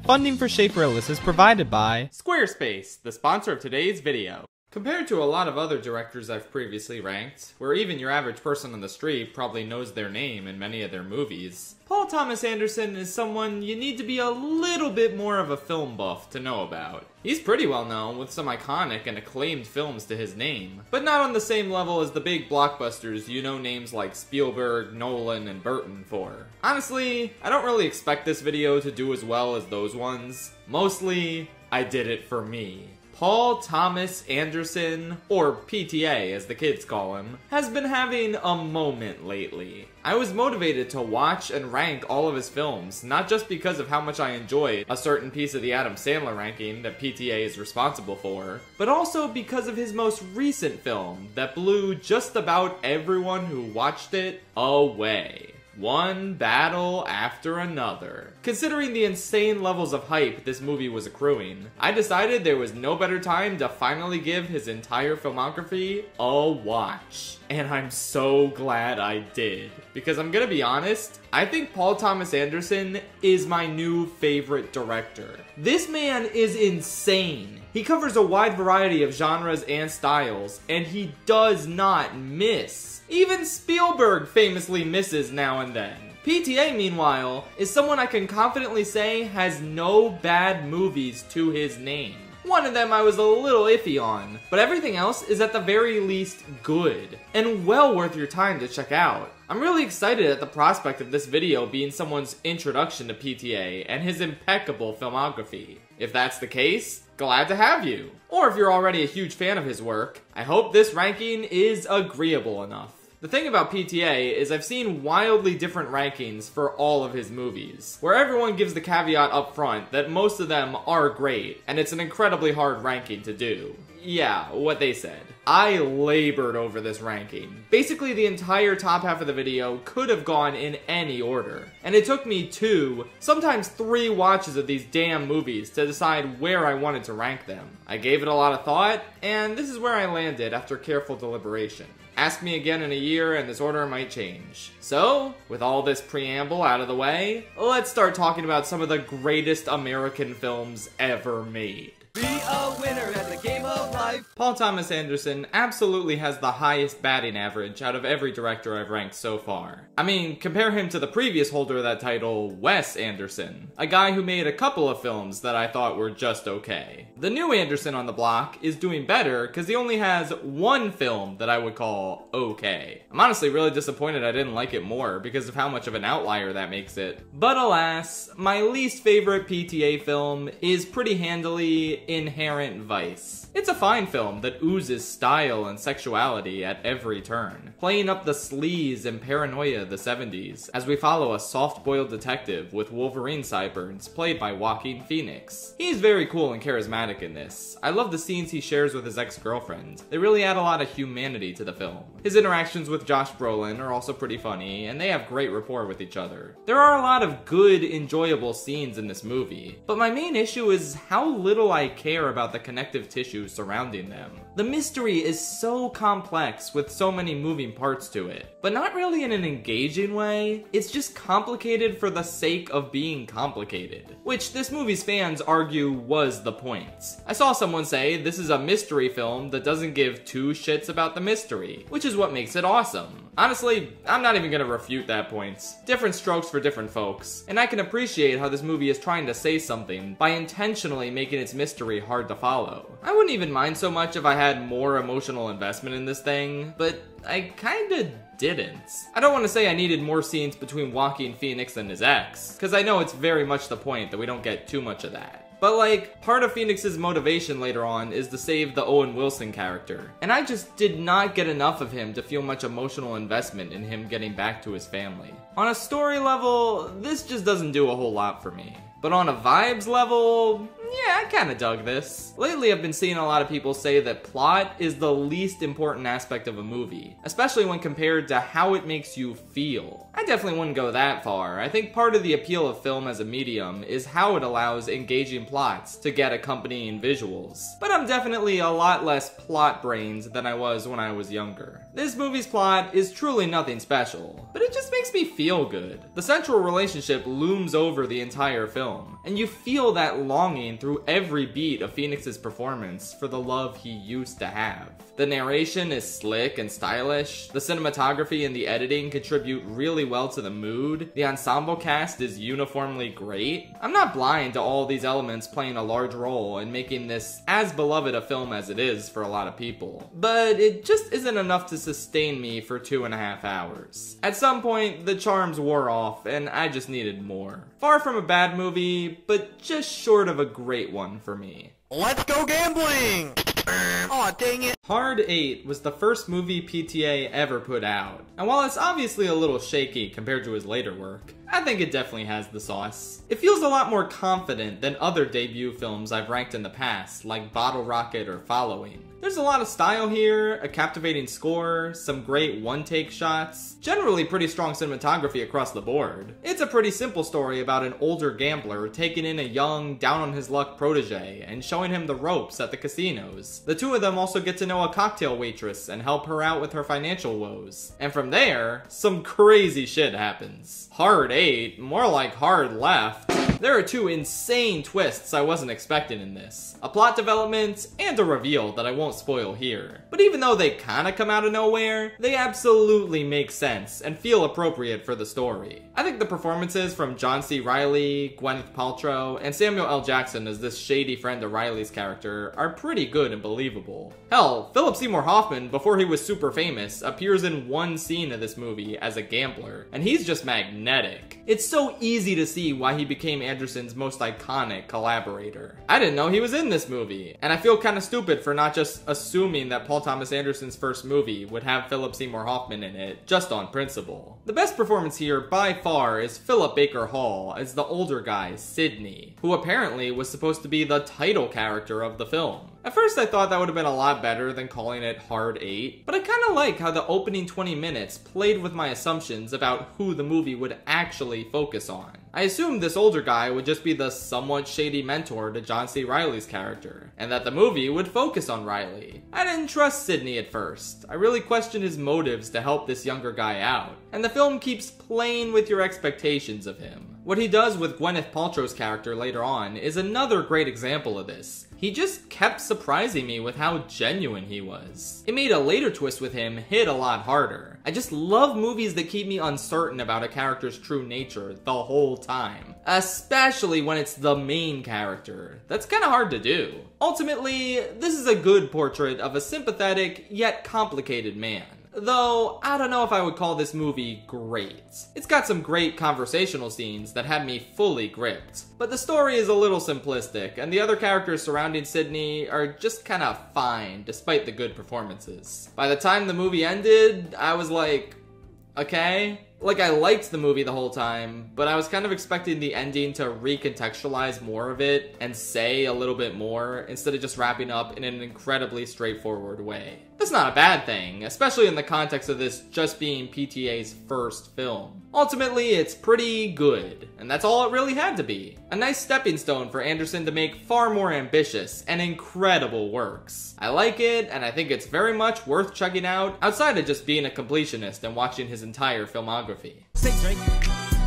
Funding for Schaefer-Ellis is provided by Squarespace, the sponsor of today's video. Compared to a lot of other directors I've previously ranked, where even your average person on the street probably knows their name in many of their movies, Paul Thomas Anderson is someone you need to be a little bit more of a film buff to know about. He's pretty well known with some iconic and acclaimed films to his name, but not on the same level as the big blockbusters you know names like Spielberg, Nolan, and Burton for. Honestly, I don't really expect this video to do as well as those ones. Mostly, I did it for me. Paul Thomas Anderson, or PTA as the kids call him, has been having a moment lately. I was motivated to watch and rank all of his films, not just because of how much I enjoyed a certain piece of the Adam Sandler ranking that PTA is responsible for, but also because of his most recent film that blew just about everyone who watched it away. One battle after another. Considering the insane levels of hype this movie was accruing, I decided there was no better time to finally give his entire filmography a watch. And I'm so glad I did. Because I'm gonna be honest, I think Paul Thomas Anderson is my new favorite director. This man is insane. He covers a wide variety of genres and styles, and he does not miss. Even Spielberg famously misses now and then. PTA, meanwhile, is someone I can confidently say has no bad movies to his name. One of them I was a little iffy on, but everything else is at the very least good, and well worth your time to check out. I'm really excited at the prospect of this video being someone's introduction to PTA and his impeccable filmography. If that's the case, glad to have you. Or if you're already a huge fan of his work, I hope this ranking is agreeable enough. The thing about PTA is I've seen wildly different rankings for all of his movies, where everyone gives the caveat up front that most of them are great, and it's an incredibly hard ranking to do. Yeah, what they said. I labored over this ranking. Basically, the entire top half of the video could have gone in any order, and it took me 2, sometimes 3 watches of these damn movies to decide where I wanted to rank them. I gave it a lot of thought, and this is where I landed after careful deliberation. Ask me again in a year and this order might change. So, with all this preamble out of the way, let's start talking about some of the greatest American films ever made. Be a winner at the game of life. Paul Thomas Anderson absolutely has the highest batting average out of every director I've ranked so far. I mean, compare him to the previous holder of that title, Wes Anderson, a guy who made a couple of films that I thought were just okay. The new Anderson on the block is doing better because he only has one film that I would call okay. I'm honestly really disappointed I didn't like it more because of how much of an outlier that makes it. But alas, my least favorite PTA film is pretty handily Inherent Vice. It's a fine film that oozes style and sexuality at every turn, playing up the sleaze and paranoia of the 70s, as we follow a soft-boiled detective with Wolverine sideburns played by Joaquin Phoenix. He's very cool and charismatic in this. I love the scenes he shares with his ex-girlfriend. They really add a lot of humanity to the film. His interactions with Josh Brolin are also pretty funny, and they have great rapport with each other. There are a lot of good, enjoyable scenes in this movie, but my main issue is how little I care about the connective tissue surrounding them. The mystery is so complex with so many moving parts to it, but not really in an engaging way. It's just complicated for the sake of being complicated, which this movie's fans argue was the point. I saw someone say this is a mystery film that doesn't give 2 shits about the mystery, which is what makes it awesome. Honestly, I'm not even gonna refute that point. Different strokes for different folks, and I can appreciate how this movie is trying to say something by intentionally making its mystery hard to follow. I wouldn't even mind so much if I had more emotional investment in this thing, but I kinda didn't. I don't want to say I needed more scenes between Joaquin Phoenix and his ex, because I know it's very much the point that we don't get too much of that. But like, part of Phoenix's motivation later on is to save the Owen Wilson character, and I just did not get enough of him to feel much emotional investment in him getting back to his family. On a story level, this just doesn't do a whole lot for me. But on a vibes level, yeah, I kinda dug this. Lately I've been seeing a lot of people say that plot is the least important aspect of a movie, especially when compared to how it makes you feel. I definitely wouldn't go that far. I think part of the appeal of film as a medium is how it allows engaging plots to get accompanying visuals. But I'm definitely a lot less plot brained than I was when I was younger. This movie's plot is truly nothing special, but it just makes me feel good. The central relationship looms over the entire film, and you feel that longing through every beat of Phoenix's performance for the love he used to have. The narration is slick and stylish, the cinematography and the editing contribute really well to the mood, the ensemble cast is uniformly great. I'm not blind to all these elements playing a large role in making this as beloved a film as it is for a lot of people, but it just isn't enough to sustain me for 2.5 hours. At some point, the charms wore off and I just needed more. Far from a bad movie, but just short of a great one for me. Let's go gambling! Aw, dang it. Hard 8 was the first movie PTA ever put out, and while it's obviously a little shaky compared to his later work, I think it definitely has the sauce. It feels a lot more confident than other debut films I've ranked in the past, like Bottle Rocket or Following. There's a lot of style here, a captivating score, some great one-take shots, generally pretty strong cinematography across the board. It's a pretty simple story about an older gambler taking in a young, down-on-his-luck protege and showing him the ropes at the casinos. The two of them also get to know a cocktail waitress and help her out with her financial woes. And from there, some crazy shit happens. Hard 8, more like hard left. There are two insane twists I wasn't expecting in this. A plot development and a reveal that I won't spoil here. But even though they kinda come out of nowhere, they absolutely make sense and feel appropriate for the story. I think the performances from John C. Reilly, Gwyneth Paltrow, and Samuel L. Jackson as this shady friend of Riley's character are pretty good and believable. Hell, Philip Seymour Hoffman, before he was super famous, appears in one scene of this movie as a gambler, and he's just magnetic. It's so easy to see why he became Anderson's most iconic collaborator. I didn't know he was in this movie, and I feel kinda stupid for not just assuming that Paul Thomas Anderson's first movie would have Philip Seymour Hoffman in it, just on principle. The best performance here, by far, is Philip Baker Hall as the older guy, Sidney, who apparently was supposed to be the title character of the film. At first I thought that would have been a lot better than calling it Hard 8, but I kinda like how the opening 20 minutes played with my assumptions about who the movie would actually focus on. I assumed this older guy would just be the somewhat shady mentor to John C. Reilly's character, and that the movie would focus on Reilly. I didn't trust Sidney at first. I really questioned his motives to help this younger guy out, and the film keeps playing with your expectations of him. What he does with Gwyneth Paltrow's character later on is another great example of this. He just kept surprising me with how genuine he was. It made a later twist with him hit a lot harder. I just love movies that keep me uncertain about a character's true nature the whole time. Especially when it's the main character. That's kinda hard to do. Ultimately, this is a good portrait of a sympathetic yet complicated man. Though, I don't know if I would call this movie great. It's got some great conversational scenes that had me fully gripped. But the story is a little simplistic, and the other characters surrounding Sidney are just kinda fine, despite the good performances. By the time the movie ended, I was like, okay? Like, I liked the movie the whole time, but I was kind of expecting the ending to recontextualize more of it and say a little bit more instead of just wrapping up in an incredibly straightforward way. That's not a bad thing, especially in the context of this just being PTA's first film. Ultimately, it's pretty good, and that's all it really had to be. A nice stepping stone for Anderson to make far more ambitious and incredible works. I like it, and I think it's very much worth checking out outside of just being a completionist and watching his entire filmography. Say, Drake,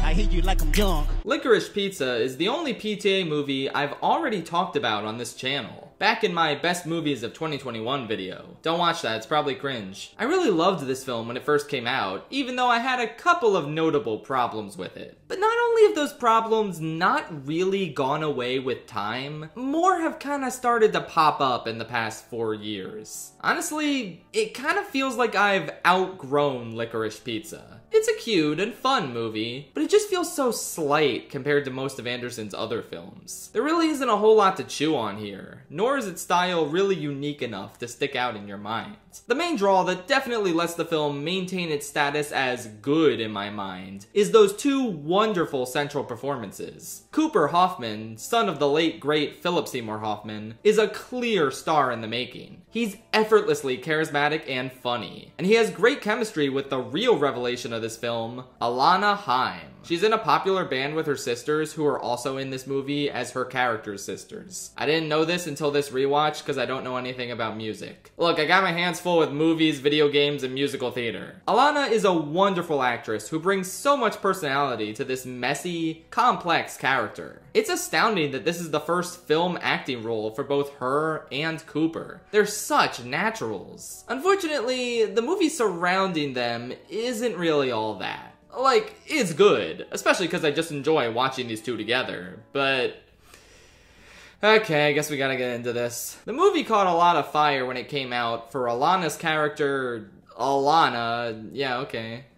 I hear you like I'm young. Licorice Pizza is the only PTA movie I've already talked about on this channel, back in my Best Movies of 2021 video. Don't watch that, it's probably cringe. I really loved this film when it first came out, even though I had a couple of notable problems with it. But not only have those problems not really gone away with time, more have kinda started to pop up in the past 4 years. Honestly, it kinda feels like I've outgrown Licorice Pizza. It's a cute and fun movie, but it just feels so slight compared to most of Anderson's other films. There really isn't a whole lot to chew on here, nor is its style really unique enough to stick out in your mind. The main draw that definitely lets the film maintain its status as good in my mind is those two wonderful central performances. Cooper Hoffman, son of the late great Philip Seymour Hoffman, is a clear star in the making. He's effortlessly charismatic and funny, and he has great chemistry with the real revelation of this film, Alana Haim. She's in a popular band with her sisters who are also in this movie as her character's sisters. I didn't know this until this rewatch because I don't know anything about music. Look, I got my hands full with movies, video games, and musical theater. Alana is a wonderful actress who brings so much personality to this messy, complex character. It's astounding that this is the first film acting role for both her and Cooper. They're such naturals. Unfortunately, the movie surrounding them isn't really all that. Like, it's good, especially because I just enjoy watching these two together, but okay, I guess we gotta get into this. The movie caught a lot of fire when it came out for Alana's character,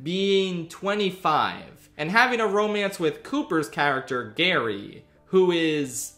being 25, and having a romance with Cooper's character, Gary, who is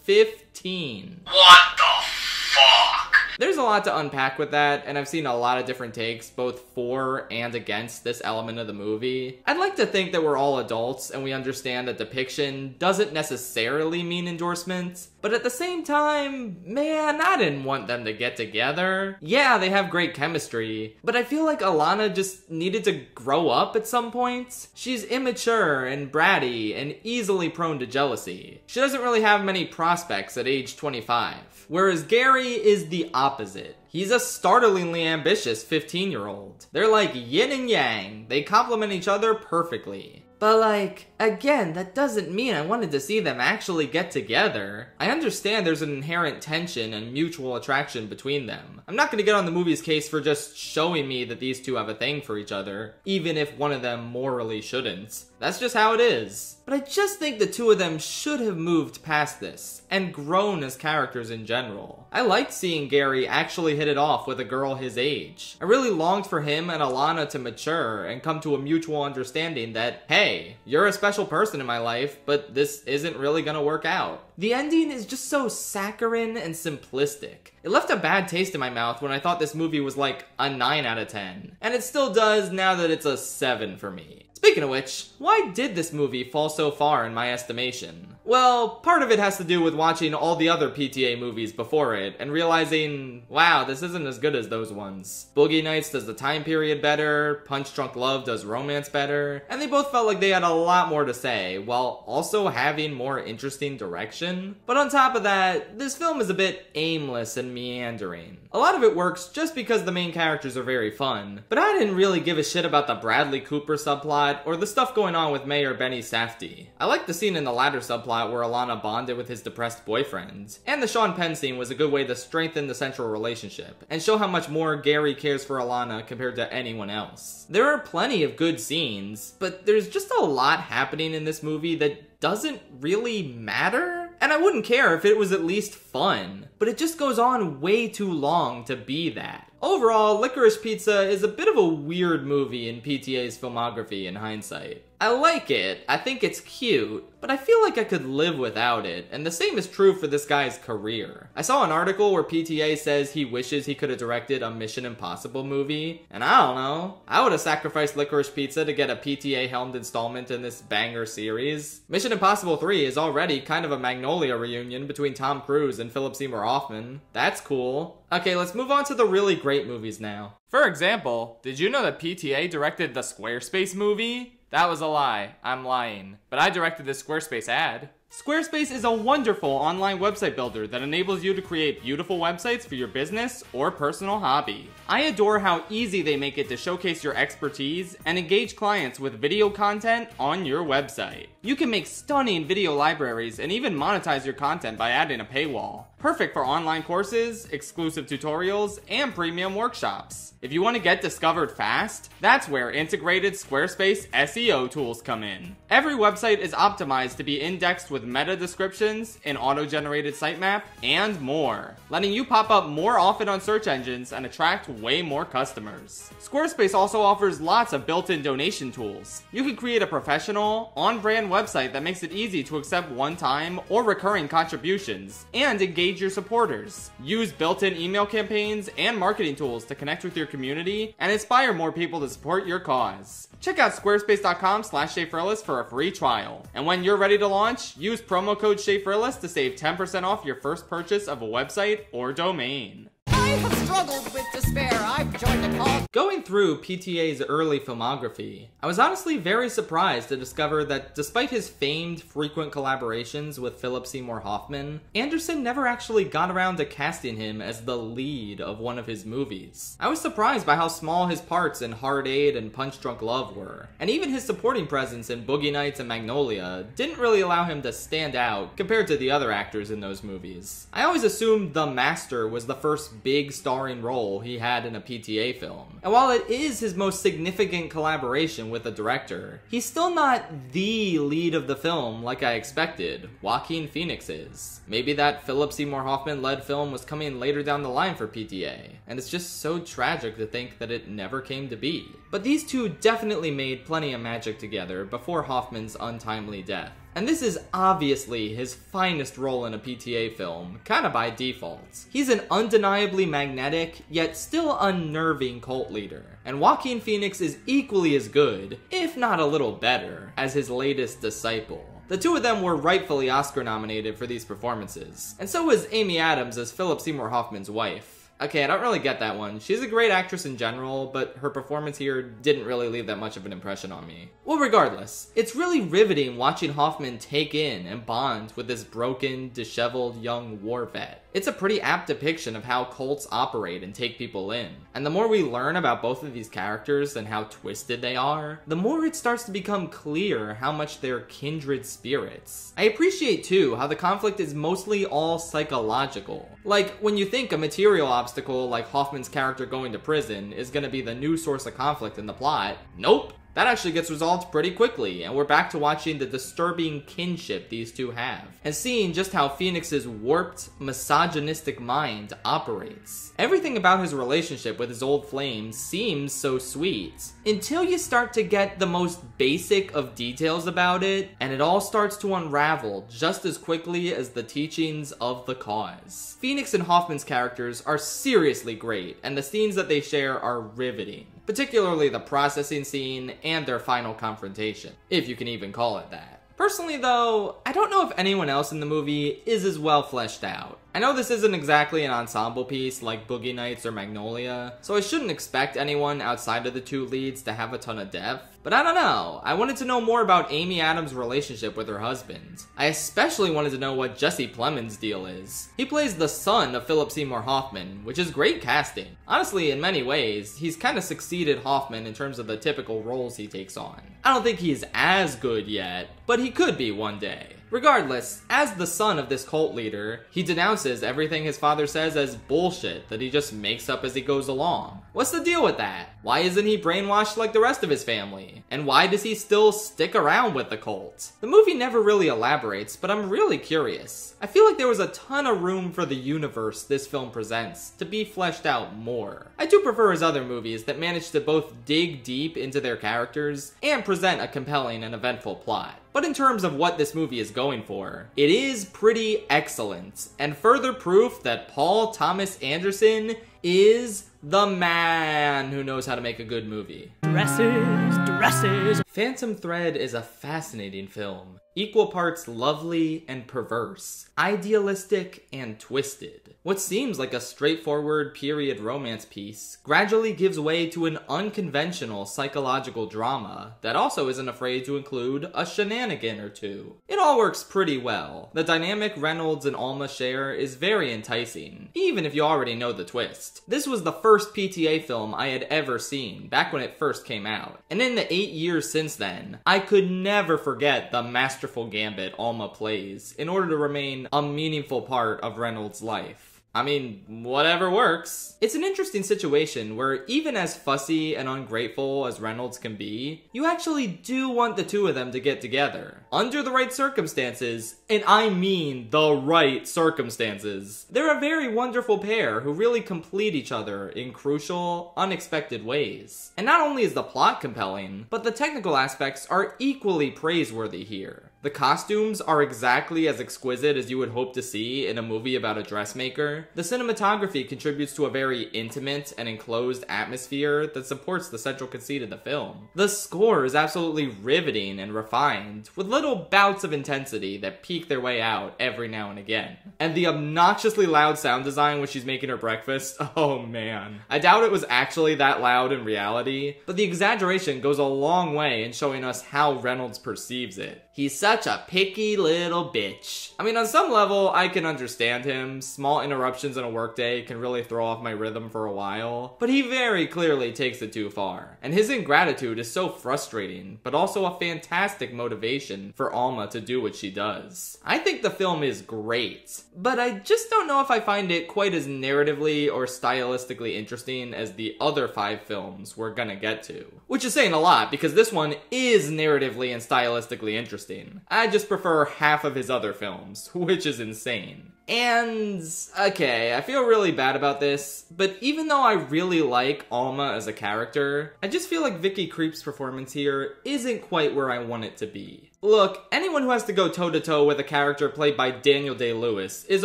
15. What the fuck? There's a lot to unpack with that, and I've seen a lot of different takes, both for and against this element of the movie. I'd like to think that we're all adults, and we understand that depiction doesn't necessarily mean endorsement, but at the same time, man, I didn't want them to get together. Yeah, they have great chemistry, but I feel like Alana just needed to grow up at some point. She's immature and bratty and easily prone to jealousy. She doesn't really have many prospects at age 25. Whereas Gary is the opposite. He's a startlingly ambitious 15-year-old. They're like yin and yang. They complement each other perfectly. But like, again, that doesn't mean I wanted to see them actually get together. I understand there's an inherent tension and mutual attraction between them. I'm not gonna get on the movie's case for just showing me that these two have a thing for each other, even if one of them morally shouldn't. That's just how it is. But I just think the two of them should have moved past this, and grown as characters in general. I liked seeing Gary actually hit it off with a girl his age. I really longed for him and Alana to mature and come to a mutual understanding that, hey, you're a special person in my life, but this isn't really gonna work out. The ending is just so saccharine and simplistic. It left a bad taste in my mouth when I thought this movie was like a 9 out of 10. And it still does now that it's a 7 for me. Speaking of which, why did this movie fall so far in my estimation? Well, part of it has to do with watching all the other PTA movies before it and realizing, wow, this isn't as good as those ones. Boogie Nights does the time period better, Punch Drunk Love does romance better, and they both felt like they had a lot more to say, while also having more interesting direction. But on top of that, this film is a bit aimless and meandering. A lot of it works just because the main characters are very fun, but I didn't really give a shit about the Bradley Cooper subplot or the stuff going on with Mayor Benny Safdie. I liked the scene in the latter subplot where Alana bonded with his depressed boyfriend, and the Sean Penn scene was a good way to strengthen the central relationship, and show how much more Gary cares for Alana compared to anyone else. There are plenty of good scenes, but there's just a lot happening in this movie that doesn't really matter. And I wouldn't care if it was at least fun, but it just goes on way too long to be that. Overall, Licorice Pizza is a bit of a weird movie in PTA's filmography in hindsight. I like it, I think it's cute, but I feel like I could live without it, and the same is true for this guy's career. I saw an article where PTA says he wishes he could have directed a Mission Impossible movie, and I don't know, I would have sacrificed Licorice Pizza to get a PTA-helmed installment in this banger series. Mission Impossible 3 is already kind of a Magnolia reunion between Tom Cruise and Philip Seymour Hoffman. That's cool. Okay, let's move on to the really great movies now. For example, did you know that PTA directed the Squarespace movie? That was a lie. I'm lying. But I directed this Squarespace ad. Squarespace is a wonderful online website builder that enables you to create beautiful websites for your business or personal hobby. I adore how easy they make it to showcase your expertise and engage clients with video content on your website. You can make stunning video libraries and even monetize your content by adding a paywall. Perfect for online courses, exclusive tutorials, and premium workshops. If you want to get discovered fast, that's where integrated Squarespace SEO tools come in. Every website is optimized to be indexed with meta descriptions, an auto-generated sitemap, and more, letting you pop up more often on search engines and attract way more customers. Squarespace also offers lots of built-in donation tools. You can create a professional, on-brand website that makes it easy to accept one-time or recurring contributions, and engage your supporters. Use built-in email campaigns and marketing tools to connect with your community and inspire more people to support your cause. Check out squarespace.com/ShayFrillis for a free trial. And when you're ready to launch, use promo code ShayFrillis to save 10% off your first purchase of a website or domain. I have struggled with despair, I've joined a cause. Going through PTA's early filmography, I was honestly very surprised to discover that despite his famed frequent collaborations with Philip Seymour Hoffman, Anderson never actually got around to casting him as the lead of one of his movies. I was surprised by how small his parts in Hard Aid and Punch Drunk Love were, and even his supporting presence in Boogie Nights and Magnolia didn't really allow him to stand out compared to the other actors in those movies. I always assumed The Master was the first big starring role he had in a PTA film, and while it is his most significant collaboration with a director, he's still not the lead of the film like I expected. Joaquin Phoenix is. Maybe that Philip Seymour Hoffman-led film was coming later down the line for PTA, and it's just so tragic to think that it never came to be. But these two definitely made plenty of magic together before Hoffman's untimely death. And this is obviously his finest role in a PTA film, kinda by default. He's an undeniably magnetic, yet still unnerving cult leader. And Joaquin Phoenix is equally as good, if not a little better, as his latest disciple. The two of them were rightfully Oscar nominated for these performances, and so was Amy Adams as Philip Seymour Hoffman's wife. Okay, I don't really get that one. She's a great actress in general, but her performance here didn't really leave that much of an impression on me. Well, regardless, it's really riveting watching Hoffman take in and bond with this broken, disheveled young war vet. It's a pretty apt depiction of how cults operate and take people in. And the more we learn about both of these characters and how twisted they are, the more it starts to become clear how much they're kindred spirits. I appreciate too how the conflict is mostly all psychological. Like, when you think a material obstacle like Hoffman's character going to prison is gonna be the new source of conflict in the plot, nope. That actually gets resolved pretty quickly, and we're back to watching the disturbing kinship these two have, and seeing just how Phoenix's warped, misogynistic mind operates. Everything about his relationship with his old flame seems so sweet, until you start to get the most basic of details about it, and it all starts to unravel just as quickly as the teachings of the cause. Phoenix and Hoffman's characters are seriously great, and the scenes that they share are riveting. Particularly the processing scene and their final confrontation, if you can even call it that. Personally though, I don't know if anyone else in the movie is as well fleshed out. I know this isn't exactly an ensemble piece like Boogie Nights or Magnolia, so I shouldn't expect anyone outside of the two leads to have a ton of depth, but I don't know. I wanted to know more about Amy Adams' relationship with her husband. I especially wanted to know what Jesse Plemons' deal is. He plays the son of Philip Seymour Hoffman, which is great casting. Honestly, in many ways, he's kind of succeeded Hoffman in terms of the typical roles he takes on. I don't think he's as good yet, but he could be one day. Regardless, as the son of this cult leader, he denounces everything his father says as bullshit that he just makes up as he goes along. What's the deal with that? Why isn't he brainwashed like the rest of his family? And why does he still stick around with the cult? The movie never really elaborates, but I'm really curious. I feel like there was a ton of room for the universe this film presents to be fleshed out more. I do prefer his other movies that manage to both dig deep into their characters and present a compelling and eventful plot. But in terms of what this movie is going for, it is pretty excellent, and further proof that Paul Thomas Anderson is the man who knows how to make a good movie. Dresses. Phantom Thread is a fascinating film, equal parts lovely and perverse, idealistic and twisted. What seems like a straightforward period romance piece gradually gives way to an unconventional psychological drama that also isn't afraid to include a shenanigan or two. It all works pretty well. The dynamic Reynolds and Alma share is very enticing, even if you already know the twist. This was the first PTA film I had ever seen, back when it first came out, and in the 8 years since then, I could never forget the masterful gambit Alma plays in order to remain a meaningful part of Reynolds' life. I mean, whatever works. It's an interesting situation where even as fussy and ungrateful as Reynolds can be, you actually do want the two of them to get together. Under the right circumstances, and I mean the right circumstances. They're a very wonderful pair who really complete each other in crucial, unexpected ways. And not only is the plot compelling, but the technical aspects are equally praiseworthy here. The costumes are exactly as exquisite as you would hope to see in a movie about a dressmaker. The cinematography contributes to a very intimate and enclosed atmosphere that supports the central conceit of the film. The score is absolutely riveting and refined, with little bouts of intensity that peek their way out every now and again. And the obnoxiously loud sound design when she's making her breakfast, oh man. I doubt it was actually that loud in reality, but the exaggeration goes a long way in showing us how Reynolds perceives it. He's such a picky little bitch. I mean, on some level, I can understand him. Small interruptions in a workday can really throw off my rhythm for a while, but he very clearly takes it too far. And his ingratitude is so frustrating, but also a fantastic motivation for Alma to do what she does. I think the film is great, but I just don't know if I find it quite as narratively or stylistically interesting as the other 5 films we're gonna get to. Which is saying a lot, because this one is narratively and stylistically interesting. I just prefer half of his other films, which is insane. And, okay, I feel really bad about this, but even though I really like Alma as a character, I just feel like Vicky Creep's performance here isn't quite where I want it to be. Look, anyone who has to go toe-to-toe with a character played by Daniel Day-Lewis is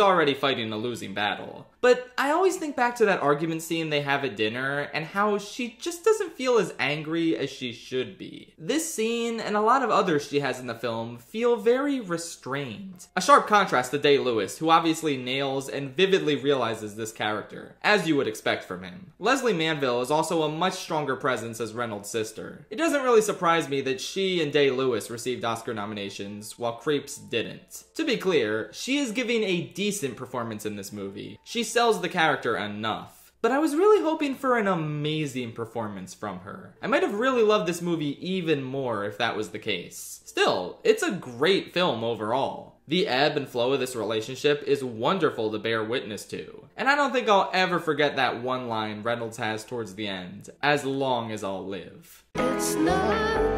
already fighting a losing battle. But I always think back to that argument scene they have at dinner, and how she just doesn't feel as angry as she should be. This scene, and a lot of others she has in the film, feel very restrained. A sharp contrast to Day-Lewis, who obviously nails and vividly realizes this character, as you would expect from him. Leslie Manville is also a much stronger presence as Reynolds' sister. It doesn't really surprise me that she and Day-Lewis received Oscar nominations, while Creeps didn't. To be clear, she is giving a decent performance in this movie. She sells the character enough. But I was really hoping for an amazing performance from her. I might have really loved this movie even more if that was the case. Still, it's a great film overall. The ebb and flow of this relationship is wonderful to bear witness to. And I don't think I'll ever forget that one line Reynolds has towards the end, as long as I'll live. It's not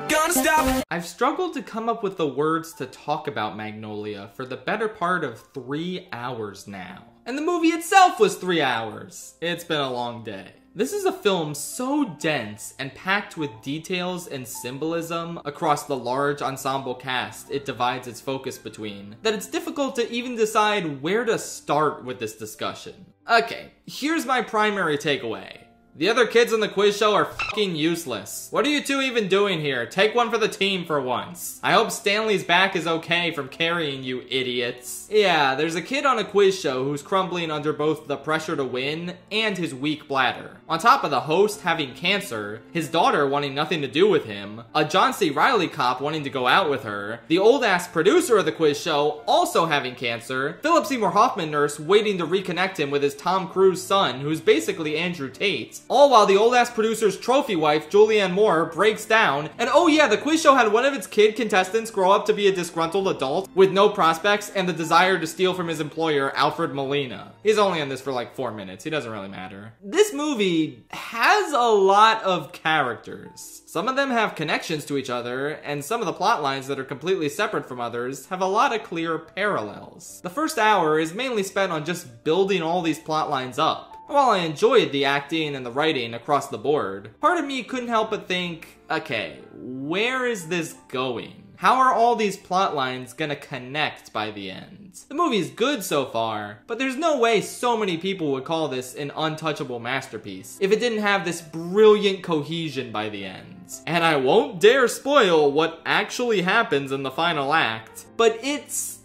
Gonna stop. I've struggled to come up with the words to talk about Magnolia for the better part of 3 hours now. And the movie itself was 3 hours. It's been a long day. This is a film so dense and packed with details and symbolism across the large ensemble cast it divides its focus between, that it's difficult to even decide where to start with this discussion. Okay, here's my primary takeaway. The other kids on the quiz show are fucking useless. What are you two even doing here? Take one for the team for once. I hope Stanley's back is okay from carrying you idiots. Yeah, there's a kid on a quiz show who's crumbling under both the pressure to win and his weak bladder. On top of the host having cancer, his daughter wanting nothing to do with him, a John C. Reilly cop wanting to go out with her, the old-ass producer of the quiz show also having cancer, Philip Seymour Hoffman nurse waiting to reconnect him with his Tom Cruise son, who's basically Andrew Tate, all while the old-ass producer's trophy wife, Julianne Moore, breaks down, and oh yeah, the quiz show had one of its kid contestants grow up to be a disgruntled adult with no prospects and the desire to steal from his employer, Alfred Molina. He's only in this for like 4 minutes, he doesn't really matter. This movie has a lot of characters. Some of them have connections to each other, and some of the plot lines that are completely separate from others have a lot of clear parallels. The first hour is mainly spent on just building all these plot lines up. While I enjoyed the acting and the writing across the board, part of me couldn't help but think, okay, where is this going? How are all these plot lines gonna connect by the end? The movie's good so far, but there's no way so many people would call this an untouchable masterpiece if it didn't have this brilliant cohesion by the end. And I won't dare spoil what actually happens in the final act, but it's,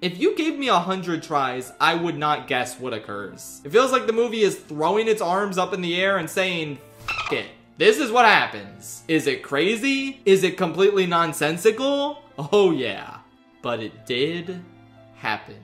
if you gave me 100 tries, I would not guess what occurs. It feels like the movie is throwing its arms up in the air and saying, F it. This is what happens. Is it crazy? Is it completely nonsensical? Oh yeah. But it did happen.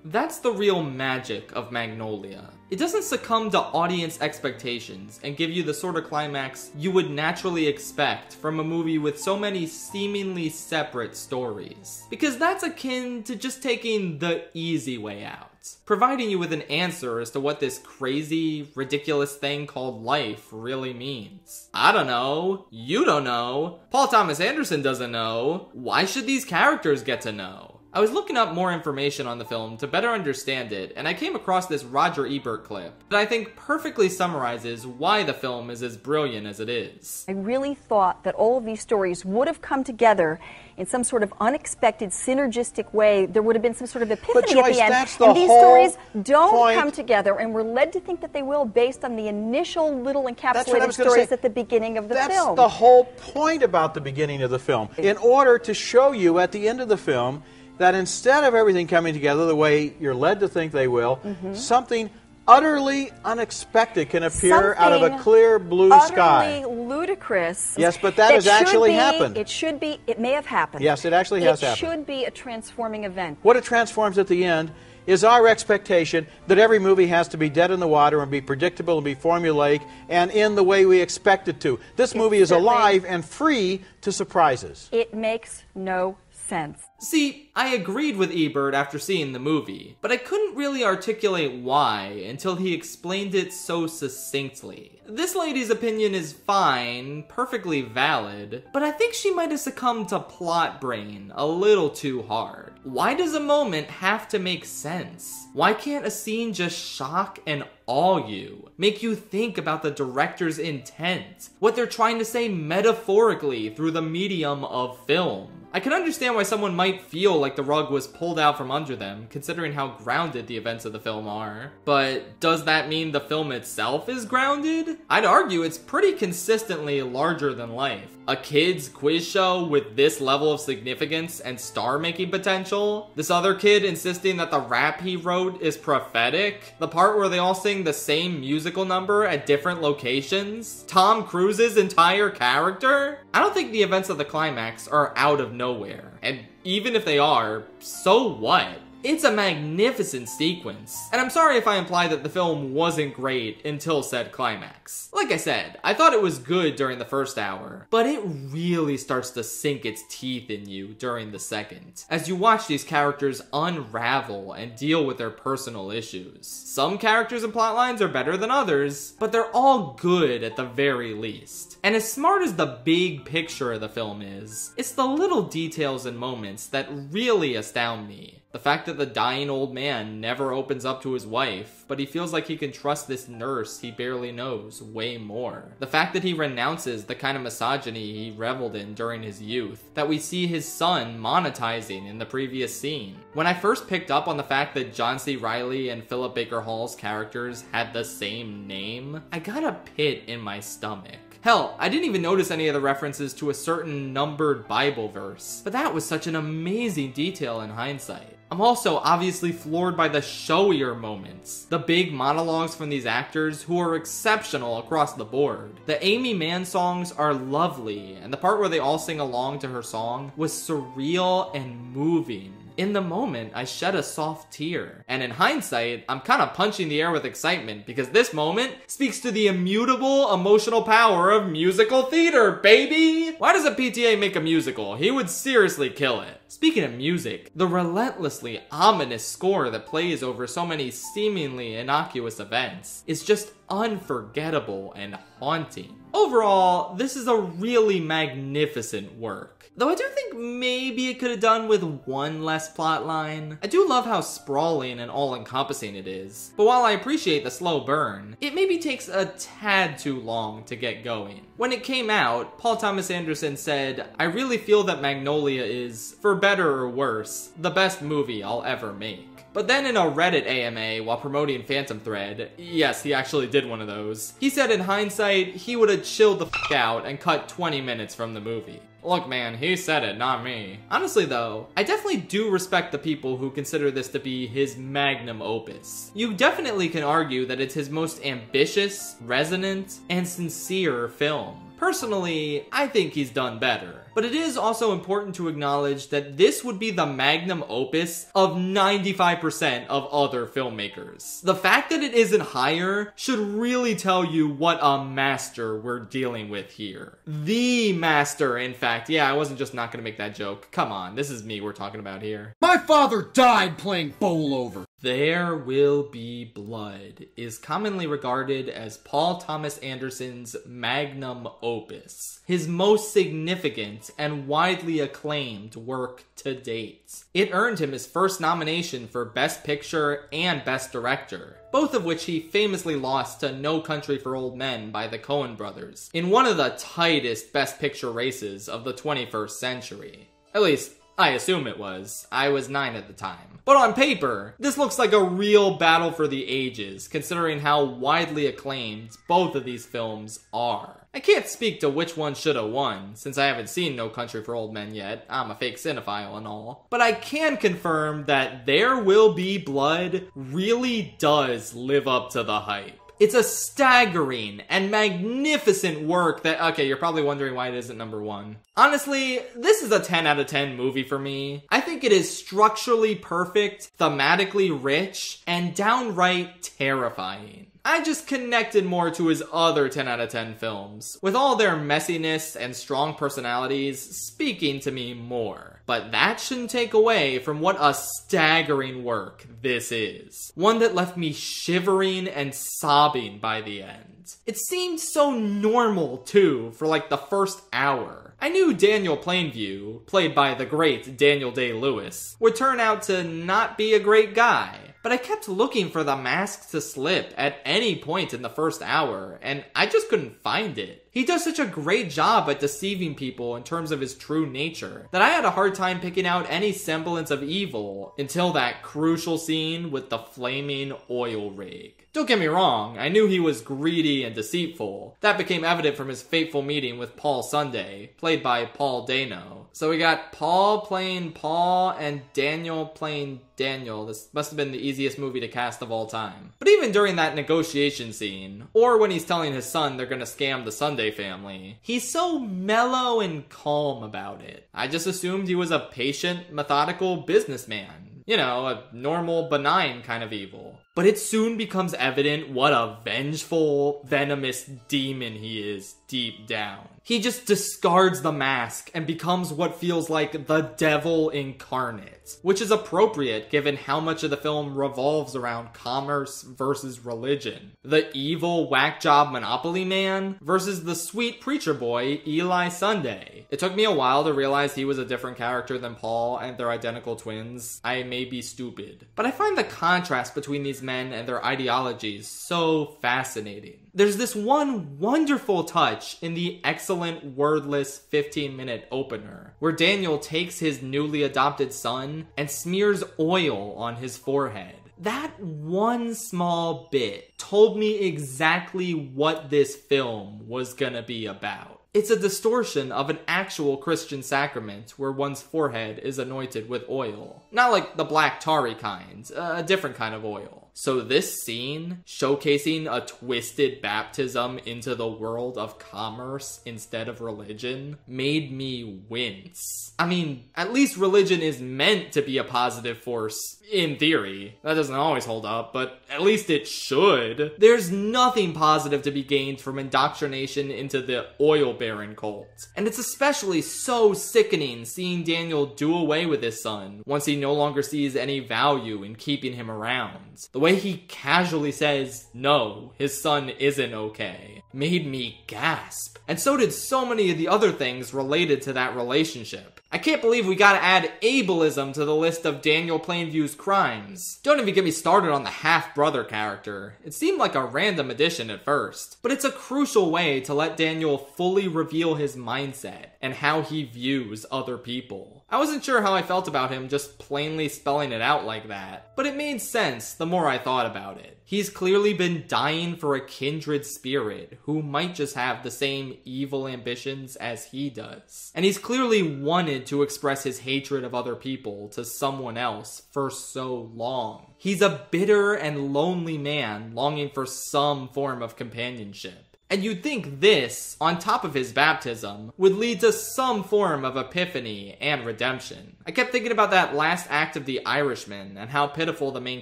That's the real magic of Magnolia. It doesn't succumb to audience expectations and give you the sort of climax you would naturally expect from a movie with so many seemingly separate stories. Because that's akin to just taking the easy way out, providing you with an answer as to what this crazy, ridiculous thing called life really means. I don't know. You don't know. Paul Thomas Anderson doesn't know. Why should these characters get to know? I was looking up more information on the film to better understand it, and I came across this Roger Ebert clip that I think perfectly summarizes why the film is as brilliant as it is. I really thought that all of these stories would have come together in some sort of unexpected, synergistic way. There would have been some sort of epiphany Joyce, at the end. that's the And these whole stories don't point. come together, and we're led to think that they will based on the initial little That's what I encapsulated was gonna stories say. at the beginning of the That's film. the whole point about the beginning of the film. In order to show you at the end of the film that instead of everything coming together the way you're led to think they will, something utterly unexpected can appear out of a clear blue sky. Utterly ludicrous. Yes, but that has actually happened. It may have happened. Yes, it actually has happened. It should be a transforming event. What it transforms at the end is our expectation that every movie has to be dead in the water and be predictable and be formulaic and in the way we expect it to. This movie is alive and free to surprises. It makes no sense. See, I agreed with Ebert after seeing the movie, but I couldn't really articulate why until he explained it so succinctly. This lady's opinion is fine, perfectly valid, but I think she might have succumbed to plot brain a little too hard. Why does a moment have to make sense? Why can't a scene just shock and awe you? Make you think about the director's intent, what they're trying to say metaphorically through the medium of film. I can understand why someone might feel like the rug was pulled out from under them, considering how grounded the events of the film are. But does that mean the film itself is grounded? I'd argue it's pretty consistently larger than life. A kid's quiz show with this level of significance and star-making potential? This other kid insisting that the rap he wrote is prophetic? The part where they all sing the same musical number at different locations? Tom Cruise's entire character? I don't think the events of the climax are out of nowhere. And even if they are, so what? It's a magnificent sequence, and I'm sorry if I imply that the film wasn't great until said climax. Like I said, I thought it was good during the first hour, but it really starts to sink its teeth in you during the second, as you watch these characters unravel and deal with their personal issues. Some characters and plotlines are better than others, but they're all good at the very least. And as smart as the big picture of the film is, it's the little details and moments that really astound me. The fact that the dying old man never opens up to his wife, but he feels like he can trust this nurse he barely knows way more. The fact that he renounces the kind of misogyny he reveled in during his youth, that we see his son monetizing in the previous scene. When I first picked up on the fact that John C. Reilly and Philip Baker Hall's characters had the same name, I got a pit in my stomach. Hell, I didn't even notice any of the references to a certain numbered Bible verse, but that was such an amazing detail in hindsight. I'm also obviously floored by the showier moments. The big monologues from these actors who are exceptional across the board. The Amy Mann songs are lovely, and the part where they all sing along to her song was surreal and moving. In the moment, I shed a soft tear. And in hindsight, I'm kind of punching the air with excitement because this moment speaks to the immutable emotional power of musical theater, baby! Why does a PTA make a musical? He would seriously kill it. Speaking of music, the relentlessly ominous score that plays over so many seemingly innocuous events is just unforgettable and haunting. Overall, this is a really magnificent work. Though I do think maybe it could have done with one less plot line. I do love how sprawling and all-encompassing it is, but while I appreciate the slow burn, it maybe takes a tad too long to get going. When it came out, Paul Thomas Anderson said, "I really feel that Magnolia is, for better or worse, the best movie I'll ever make." But then in a Reddit AMA while promoting Phantom Thread, yes, he actually did one of those, he said in hindsight, he would have chilled the f*** out and cut 20 minutes from the movie. Look man, he said it, not me. Honestly though, I definitely do respect the people who consider this to be his magnum opus. You definitely can argue that it's his most ambitious, resonant, and sincere film. Personally, I think he's done better. But it is also important to acknowledge that this would be the magnum opus of 95% of other filmmakers. The fact that it isn't higher should really tell you what a master we're dealing with here. The master, in fact. Yeah, I wasn't just not gonna make that joke. Come on, this is me we're talking about here. My father died playing bowl over. There Will Be Blood is commonly regarded as Paul Thomas Anderson's magnum opus, his most significant and widely acclaimed work to date. It earned him his first nomination for Best Picture and Best Director, both of which he famously lost to No Country for Old Men by the Coen brothers, in one of the tightest Best Picture races of the 21st century. At least, I assume it was. I was 9 at the time. But on paper, this looks like a real battle for the ages, considering how widely acclaimed both of these films are. I can't speak to which one should have won, since I haven't seen No Country for Old Men yet. I'm a fake cinephile and all. But I can confirm that There Will Be Blood really does live up to the hype. It's a staggering and magnificent work that, okay, you're probably wondering why it isn't number 1. Honestly, this is a 10 out of 10 movie for me. I think it is structurally perfect, thematically rich, and downright terrifying. I just connected more to his other 10 out of 10 films, with all their messiness and strong personalities speaking to me more. But that shouldn't take away from what a staggering work this is. One that left me shivering and sobbing by the end. It seemed so normal, too, for like the first hour. I knew Daniel Plainview, played by the great Daniel Day-Lewis, would turn out to not be a great guy. But I kept looking for the mask to slip at any point in the first hour, and I just couldn't find it. He does such a great job at deceiving people in terms of his true nature that I had a hard time picking out any semblance of evil until that crucial scene with the flaming oil rig. Don't get me wrong, I knew he was greedy and deceitful. That became evident from his fateful meeting with Paul Sunday, played by Paul Dano. So we got Paul playing Paul and Daniel playing Daniel. This must have been the easiest movie to cast of all time. But even during that negotiation scene, or when he's telling his son they're gonna scam the Sunday family, he's so mellow and calm about it. I just assumed he was a patient, methodical businessman. You know, a normal, benign kind of evil. But it soon becomes evident what a vengeful, venomous demon he is deep down. He just discards the mask and becomes what feels like the devil incarnate, which is appropriate given how much of the film revolves around commerce versus religion. The evil whack job Monopoly man versus the sweet preacher boy Eli Sunday. It took me a while to realize he was a different character than Paul and they're identical twins. I may be stupid, but I find the contrast between these men and their ideologies so fascinating. There's this one wonderful touch in the excellent wordless 15-minute opener, where Daniel takes his newly adopted son and smears oil on his forehead. That one small bit told me exactly what this film was gonna be about. It's a distortion of an actual Christian sacrament where one's forehead is anointed with oil. Not like the black tarry kind, a different kind of oil. So this scene, showcasing a twisted baptism into the world of commerce instead of religion, made me wince. I mean, at least religion is meant to be a positive force, in theory. That doesn't always hold up, but at least it should. There's nothing positive to be gained from indoctrination into the oil baron cult. And it's especially so sickening seeing Daniel do away with his son once he no longer sees any value in keeping him around. The way he casually says, no, his son isn't okay, made me gasp. And so did so many of the other things related to that relationship. I can't believe we gotta add ableism to the list of Daniel Plainview's crimes. Don't even get me started on the half-brother character. It seemed like a random addition at first, but it's a crucial way to let Daniel fully reveal his mindset and how he views other people. I wasn't sure how I felt about him just plainly spelling it out like that, but it made sense the more I thought about it. He's clearly been dying for a kindred spirit who might just have the same evil ambitions as he does. And he's clearly wanted to express his hatred of other people to someone else for so long. He's a bitter and lonely man longing for some form of companionship. And you'd think this, on top of his baptism, would lead to some form of epiphany and redemption. I kept thinking about that last act of The Irishman and how pitiful the main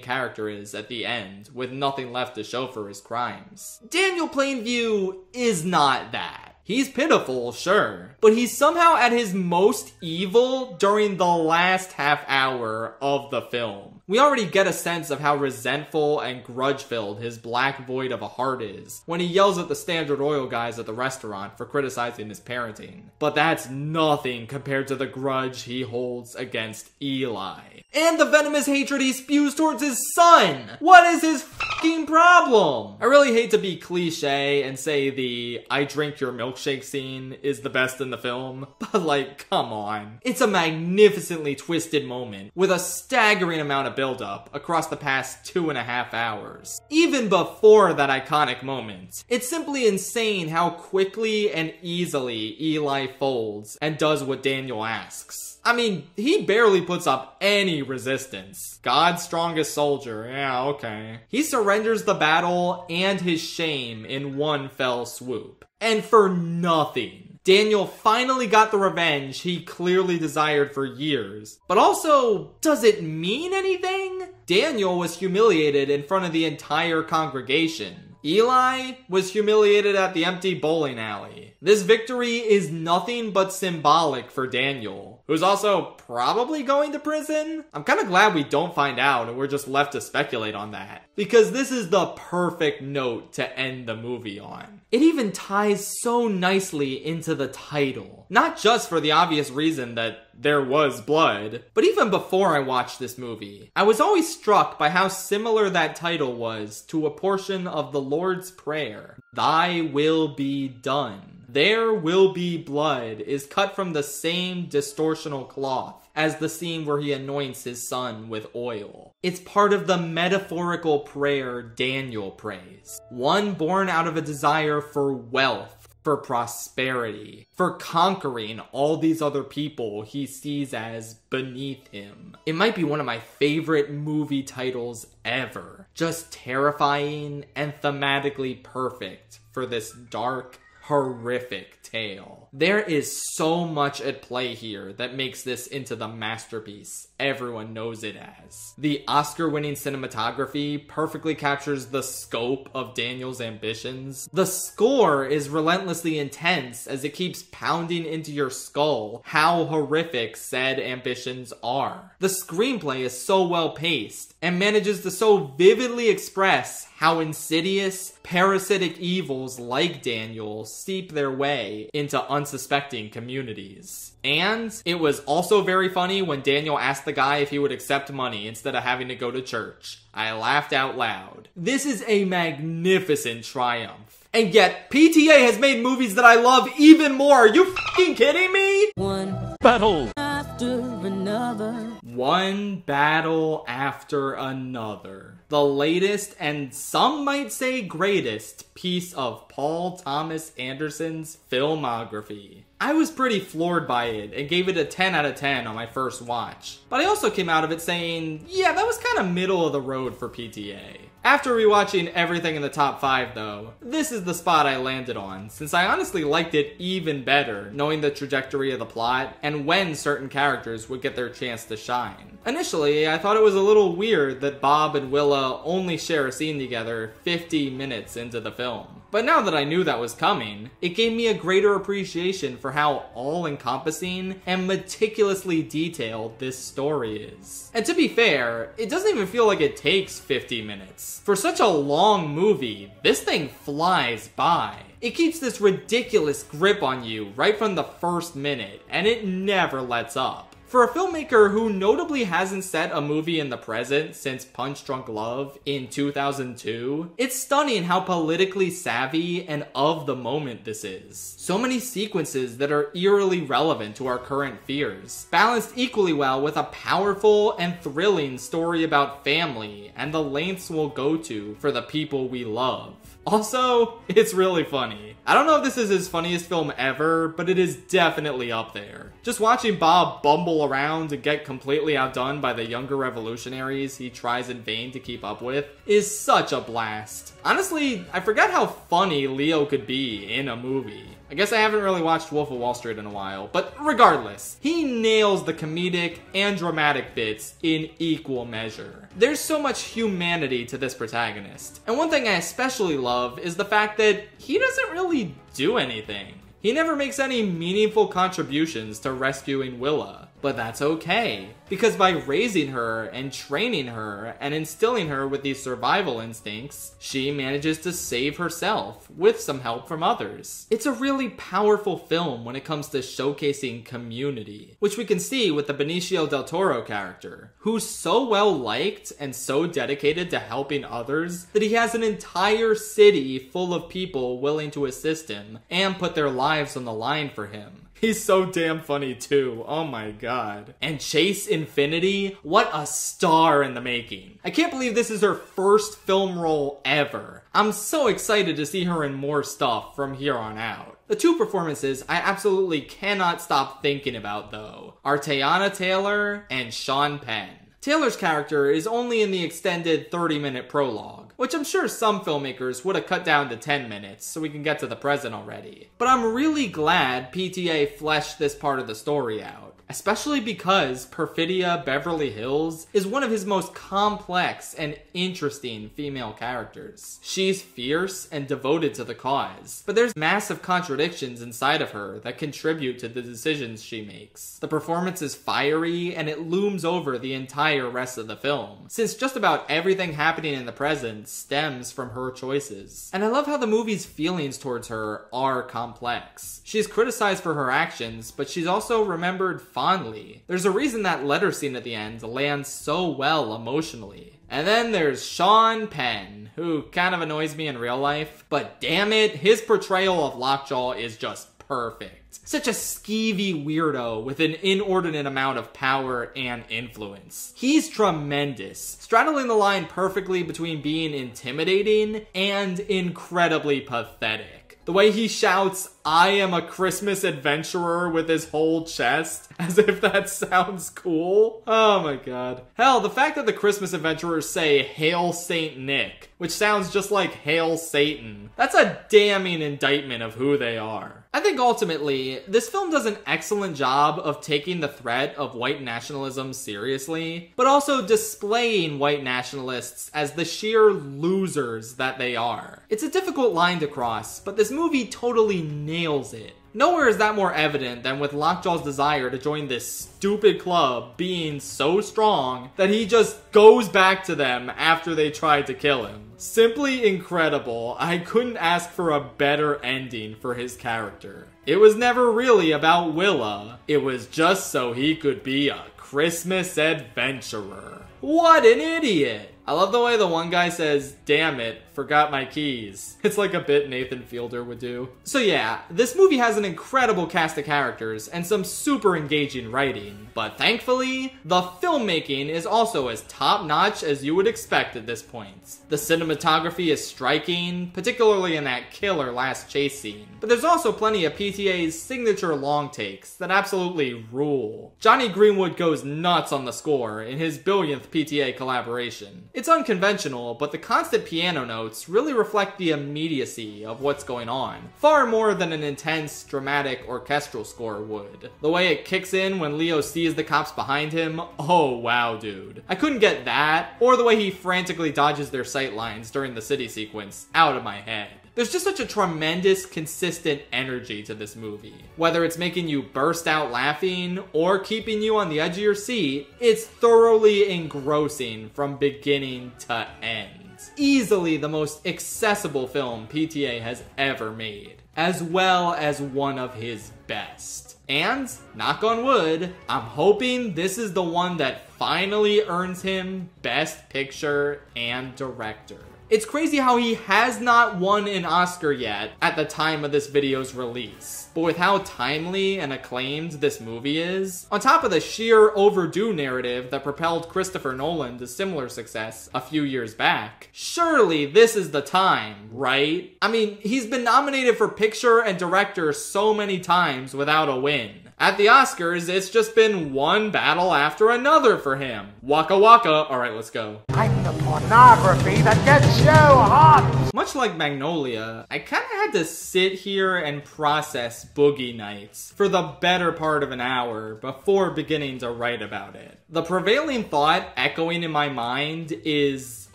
character is at the end, with nothing left to show for his crimes. Daniel Plainview is not that. He's pitiful, sure, but he's somehow at his most evil during the last half hour of the film. We already get a sense of how resentful and grudge-filled his black void of a heart is when he yells at the Standard Oil guys at the restaurant for criticizing his parenting. But that's nothing compared to the grudge he holds against Eli. And the venomous hatred he spews towards his son! What is his fucking problem? I really hate to be cliche and say the I drink your milkshake scene is the best in the film, but like, come on. It's a magnificently twisted moment with a staggering amount of buildup across the past 2.5 hours. Even before that iconic moment, it's simply insane how quickly and easily Eli folds and does what Daniel asks. I mean, he barely puts up any resistance. God's strongest soldier, yeah, okay. He surrenders the battle and his shame in one fell swoop. And for nothing. Daniel finally got the revenge he clearly desired for years. But also, does it mean anything? Daniel was humiliated in front of the entire congregation. Eli was humiliated at the empty bowling alley. This victory is nothing but symbolic for Daniel, who's also probably going to prison. I'm kind of glad we don't find out and we're just left to speculate on that, because this is the perfect note to end the movie on. It even ties so nicely into the title. Not just for the obvious reason that there was blood, but even before I watched this movie, I was always struck by how similar that title was to a portion of the Lord's Prayer. Thy will be done. There will be blood is cut from the same distortional cloth as the scene where he anoints his son with oil. It's part of the metaphorical prayer Daniel prays. One born out of a desire for wealth, for prosperity, for conquering all these other people he sees as beneath him. It might be one of my favorite movie titles ever. Just terrifying and thematically perfect for this dark, horrific tale. There is so much at play here that makes this into the masterpiece everyone knows it as. The Oscar-winning cinematography perfectly captures the scope of Daniel's ambitions. The score is relentlessly intense as it keeps pounding into your skull how horrific said ambitions are. The screenplay is so well paced and manages to so vividly express how insidious, parasitic evils like Daniel seep their way into unsuspecting communities. And it was also very funny when Daniel asked the guy if he would accept money instead of having to go to church. I laughed out loud. This is a magnificent triumph. And yet, PTA has made movies that I love even more. Are you fucking kidding me? One Battle after another. One battle after another. The latest, and some might say greatest, piece of Paul Thomas Anderson's filmography. I was pretty floored by it and gave it a 10 out of 10 on my first watch. But I also came out of it saying, yeah, that was kind of middle of the road for PTA. After rewatching everything in the top 5 though, this is the spot I landed on, since I honestly liked it even better, knowing the trajectory of the plot and when certain characters would get their chance to shine. Initially, I thought it was a little weird that Bob and Willa only share a scene together 50 minutes into the film. But now that I knew that was coming, it gave me a greater appreciation for how all-encompassing and meticulously detailed this story is. And to be fair, it doesn't even feel like it takes 50 minutes. For such a long movie, this thing flies by. It keeps this ridiculous grip on you right from the first minute, and it never lets up. For a filmmaker who notably hasn't set a movie in the present since Punch Drunk Love in 2002, it's stunning how politically savvy and of the moment this is. So many sequences that are eerily relevant to our current fears, balanced equally well with a powerful and thrilling story about family and the lengths we'll go to for the people we love. Also, it's really funny. I don't know if this is his funniest film ever, but it is definitely up there. Just watching Bob bumble around and get completely outdone by the younger revolutionaries he tries in vain to keep up with is such a blast. Honestly, I forgot how funny Leo could be in a movie. I guess I haven't really watched Wolf of Wall Street in a while, but regardless, he nails the comedic and dramatic bits in equal measure. There's so much humanity to this protagonist, and one thing I especially love is the fact that he doesn't really do anything. He never makes any meaningful contributions to rescuing Willa. But that's okay, because by raising her and training her and instilling her with these survival instincts, she manages to save herself with some help from others. It's a really powerful film when it comes to showcasing community, which we can see with the Benicio del Toro character, who's so well liked and so dedicated to helping others that he has an entire city full of people willing to assist him and put their lives on the line for him. He's so damn funny too, oh my god. And Chase Infinity, what a star in the making. I can't believe this is her first film role ever. I'm so excited to see her in more stuff from here on out. The two performances I absolutely cannot stop thinking about though are Teyana Taylor and Sean Penn. Taylor's character is only in the extended 30-minute prologue, which I'm sure some filmmakers would have cut down to 10 minutes so we can get to the present already. But I'm really glad PTA fleshed this part of the story out, especially because Perfidia Beverly Hills is one of his most complex and interesting female characters. She's fierce and devoted to the cause, but there's massive contradictions inside of her that contribute to the decisions she makes. The performance is fiery and it looms over the entire rest of the film, since just about everything happening in the present stems from her choices. And I love how the movie's feelings towards her are complex. She's criticized for her actions, but she's also remembered fondly. There's a reason that letter scene at the end lands so well emotionally. And then there's Sean Penn, who kind of annoys me in real life, but damn it, his portrayal of Lockjaw is just perfect. Such a skeevy weirdo with an inordinate amount of power and influence. He's tremendous, straddling the line perfectly between being intimidating and incredibly pathetic. The way he shouts, "I am a Christmas adventurer" with his whole chest, as if that sounds cool. Oh my god. Hell, the fact that the Christmas adventurers say, "Hail Saint Nick," which sounds just like "Hail Satan," that's a damning indictment of who they are. I think ultimately, this film does an excellent job of taking the threat of white nationalism seriously, but also displaying white nationalists as the sheer losers that they are. It's a difficult line to cross, but this movie totally nails it. Nowhere is that more evident than with Lockjaw's desire to join this stupid club being so strong that he just goes back to them after they tried to kill him. Simply incredible. I couldn't ask for a better ending for his character. It was never really about Willa. It was just so he could be a Christmas adventurer. What an idiot! I love the way the one guy says, "Damn it, forgot my keys." It's like a bit Nathan Fielder would do. So yeah, this movie has an incredible cast of characters and some super engaging writing, but thankfully, the filmmaking is also as top-notch as you would expect at this point. The cinematography is striking, particularly in that killer last chase scene, but there's also plenty of PTA's signature long takes that absolutely rule. Johnny Greenwood goes nuts on the score in his billionth PTA collaboration. It's unconventional, but the constant piano notes really reflect the immediacy of what's going on, far more than an intense, dramatic orchestral score would. The way it kicks in when Leo sees the cops behind him, oh wow dude. I couldn't get that, or the way he frantically dodges their sight lines during the city sequence, out of my head. There's just such a tremendous, consistent energy to this movie. Whether it's making you burst out laughing or keeping you on the edge of your seat, it's thoroughly engrossing from beginning to end. Easily the most accessible film PTA has ever made, as well as one of his best. And, knock on wood, I'm hoping this is the one that finally earns him Best Picture and Director. It's crazy how he has not won an Oscar yet at the time of this video's release. But with how timely and acclaimed this movie is, on top of the sheer overdue narrative that propelled Christopher Nolan to similar success a few years back, surely this is the time, right? I mean, he's been nominated for picture and director so many times without a win. At the Oscars, it's just been one battle after another for him. Waka waka. Alright, let's go. I'm the pornography that gets you hot! Much like Magnolia, I kinda had to sit here and process Boogie Nights for the better part of an hour before beginning to write about it. The prevailing thought echoing in my mind is,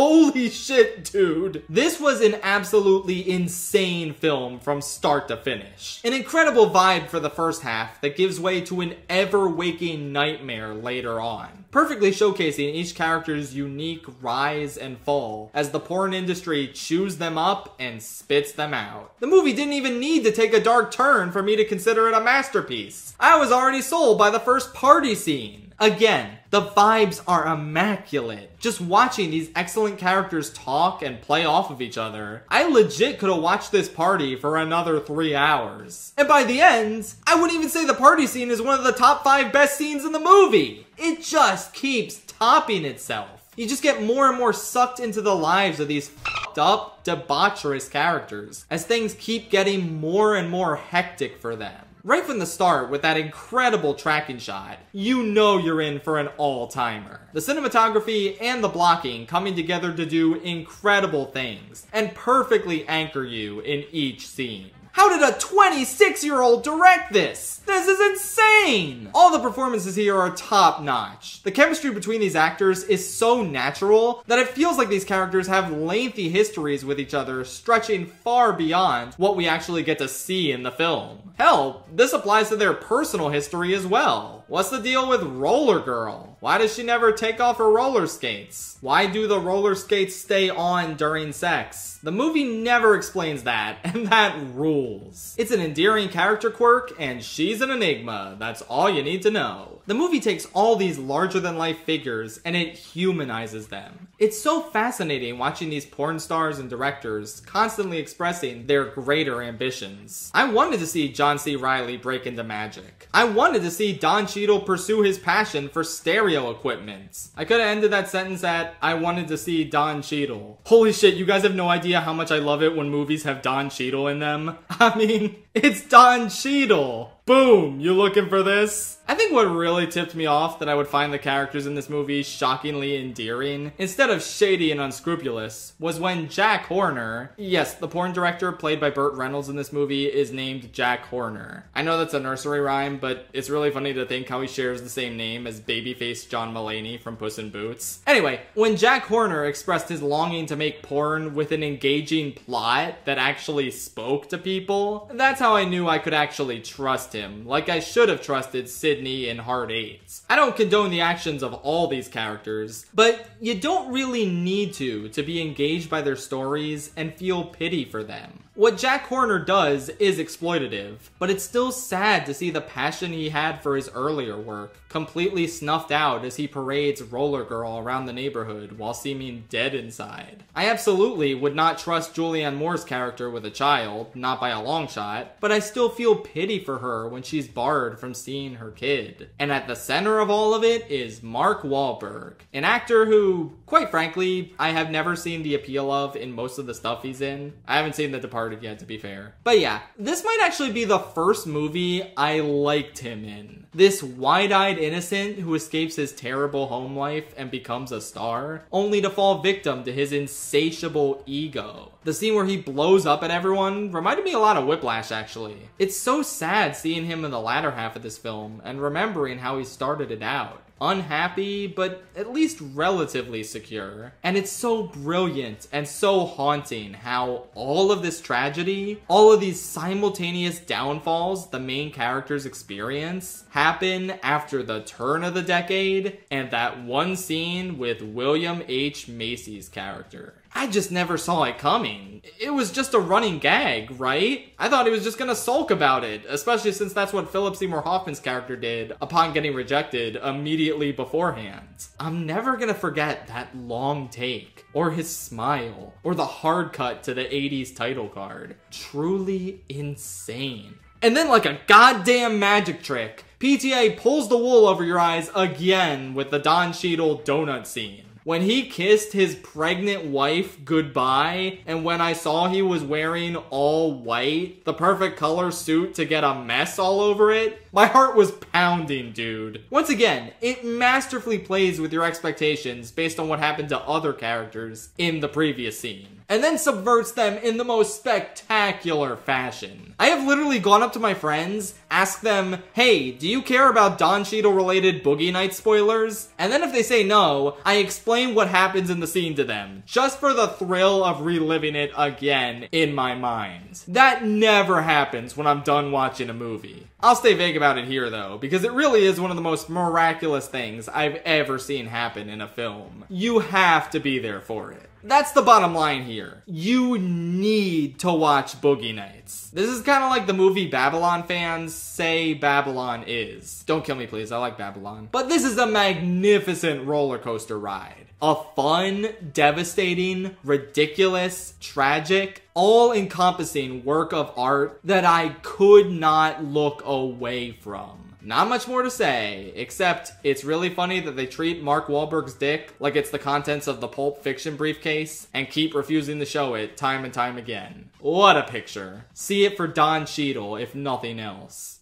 Holy shit, dude. This was an absolutely insane film from start to finish. An incredible vibe for the first half that gives way to an ever-waking nightmare later on, perfectly showcasing each character's unique rise and fall as the porn industry chews them up and spits them out. The movie didn't even need to take a dark turn for me to consider it a masterpiece. I was already sold by the first party scene. Again, the vibes are immaculate. Just watching these excellent characters talk and play off of each other, I legit could have watched this party for another 3 hours. And by the end, I wouldn't even say the party scene is one of the top 5 best scenes in the movie. It just keeps topping itself. You just get more and more sucked into the lives of these fucked up, debaucherous characters as things keep getting more and more hectic for them. Right from the start, with that incredible tracking shot, you know you're in for an all-timer. The cinematography and the blocking coming together to do incredible things, and perfectly anchor you in each scene. How did a 26-year-old direct this? This is insane! All the performances here are top-notch. The chemistry between these actors is so natural that it feels like these characters have lengthy histories with each other stretching far beyond what we actually get to see in the film. Hell, this applies to their personal history as well. What's the deal with Roller Girl? Why does she never take off her roller skates? Why do the roller skates stay on during sex? The movie never explains that, and that rules. It's an endearing character quirk, and she's an enigma. That's all you need to know. The movie takes all these larger-than-life figures, and it humanizes them. It's so fascinating watching these porn stars and directors constantly expressing their greater ambitions. I wanted to see John C. Reilly break into magic. I wanted to see Don Cheadle pursue his passion for stereo equipment. I could have ended that sentence at, I wanted to see Don Cheadle. Holy shit, you guys have no idea how much I love it when movies have Don Cheadle in them. I mean, it's Don Cheadle. Boom, you looking for this? I think what really tipped me off that I would find the characters in this movie shockingly endearing, instead of shady and unscrupulous, was when Jack Horner, yes, the porn director played by Burt Reynolds in this movie is named Jack Horner. I know that's a nursery rhyme, but it's really funny to think how he shares the same name as babyface John Mulaney from Puss in Boots. Anyway, when Jack Horner expressed his longing to make porn with an engaging plot that actually spoke to people, that's how I knew I could actually trust him, like I should have trusted Sydney in Hard Eight. I don't condone the actions of all these characters, but you don't really need to be engaged by their stories and feel pity for them. What Jack Horner does is exploitative, but it's still sad to see the passion he had for his earlier work completely snuffed out as he parades Roller Girl around the neighborhood while seeming dead inside. I absolutely would not trust Julianne Moore's character with a child, not by a long shot, but I still feel pity for her when she's barred from seeing her kid. And at the center of all of it is Mark Wahlberg, an actor who, quite frankly, I have never seen the appeal of in most of the stuff he's in. I haven't seen The Departed yet, to be fair. But yeah, this might actually be the first movie I liked him in. This wide-eyed innocent who escapes his terrible home life and becomes a star, only to fall victim to his insatiable ego. The scene where he blows up at everyone reminded me a lot of Whiplash, actually. It's so sad seeing him in the latter half of this film and remembering how he started it out. Unhappy, but at least relatively secure. And it's so brilliant and so haunting how all of this tragedy, all of these simultaneous downfalls the main characters experience, happen after the turn of the decade and that one scene with William H. Macy's character. I just never saw it coming. It was just a running gag, right? I thought he was just gonna sulk about it, especially since that's what Philip Seymour Hoffman's character did upon getting rejected immediately beforehand. I'm never gonna forget that long take, or his smile, or the hard cut to the 80s title card. Truly insane. And then like a goddamn magic trick, PTA pulls the wool over your eyes again with the Don Cheadle donut scene. When he kissed his pregnant wife goodbye, and when I saw he was wearing all white, the perfect color suit to get a mess all over it, my heart was pounding, dude. Once again, it masterfully plays with your expectations based on what happened to other characters in the previous scene, and then subverts them in the most spectacular fashion. I have literally gone up to my friends ask them, hey, do you care about Don Cheadle related Boogie Nights spoilers? And then if they say no, I explain what happens in the scene to them, just for the thrill of reliving it again in my mind. That never happens when I'm done watching a movie. I'll stay vague about it here though, because it really is one of the most miraculous things I've ever seen happen in a film. You have to be there for it. That's the bottom line here. You need to watch Boogie Nights. This is kind of like the movie Babylon fans say Babylon is. Don't kill me please, I like Babylon. But this is a magnificent roller coaster ride. A fun, devastating, ridiculous, tragic, all-encompassing work of art that I could not look away from. Not much more to say, except it's really funny that they treat Mark Wahlberg's dick like it's the contents of the Pulp Fiction briefcase and keep refusing to show it time and time again. What a picture. See it for Don Cheadle, if nothing else.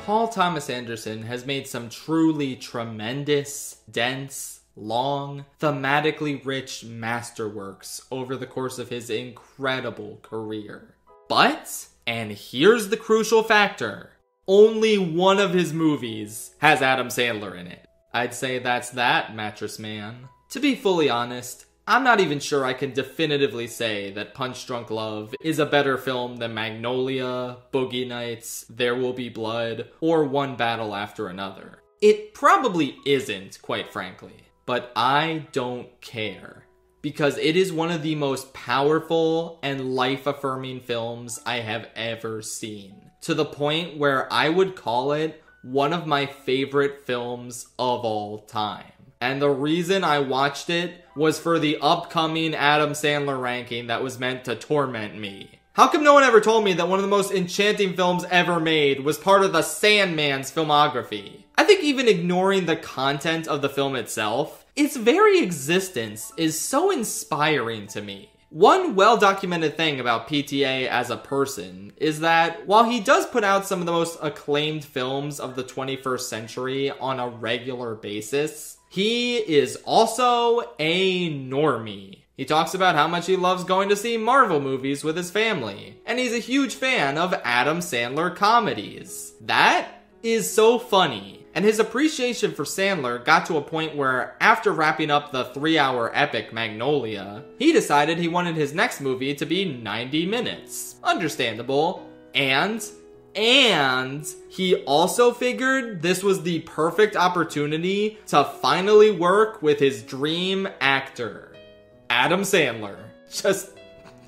Paul Thomas Anderson has made some truly tremendous, dense, long, thematically rich masterworks over the course of his incredible career. But, and here's the crucial factor, only one of his movies has Adam Sandler in it. I'd say that's that, Mattress Man. To be fully honest, I'm not even sure I can definitively say that Punch Drunk Love is a better film than Magnolia, Boogie Nights, There Will Be Blood, or One Battle After Another. It probably isn't, quite frankly, but I don't care. Because it is one of the most powerful and life-affirming films I have ever seen. To the point where I would call it one of my favorite films of all time. And the reason I watched it was for the upcoming Adam Sandler ranking that was meant to torment me. How come no one ever told me that one of the most enchanting films ever made was part of the Sandman's filmography? I think even ignoring the content of the film itself, its very existence is so inspiring to me. One well-documented thing about PTA as a person is that while he does put out some of the most acclaimed films of the 21st century on a regular basis, he is also a normie. He talks about how much he loves going to see Marvel movies with his family, and he's a huge fan of Adam Sandler comedies. That is so funny. And his appreciation for Sandler got to a point where, after wrapping up the 3-hour epic Magnolia, he decided he wanted his next movie to be 90 minutes. Understandable. And he also figured this was the perfect opportunity to finally work with his dream actor, Adam Sandler. Just,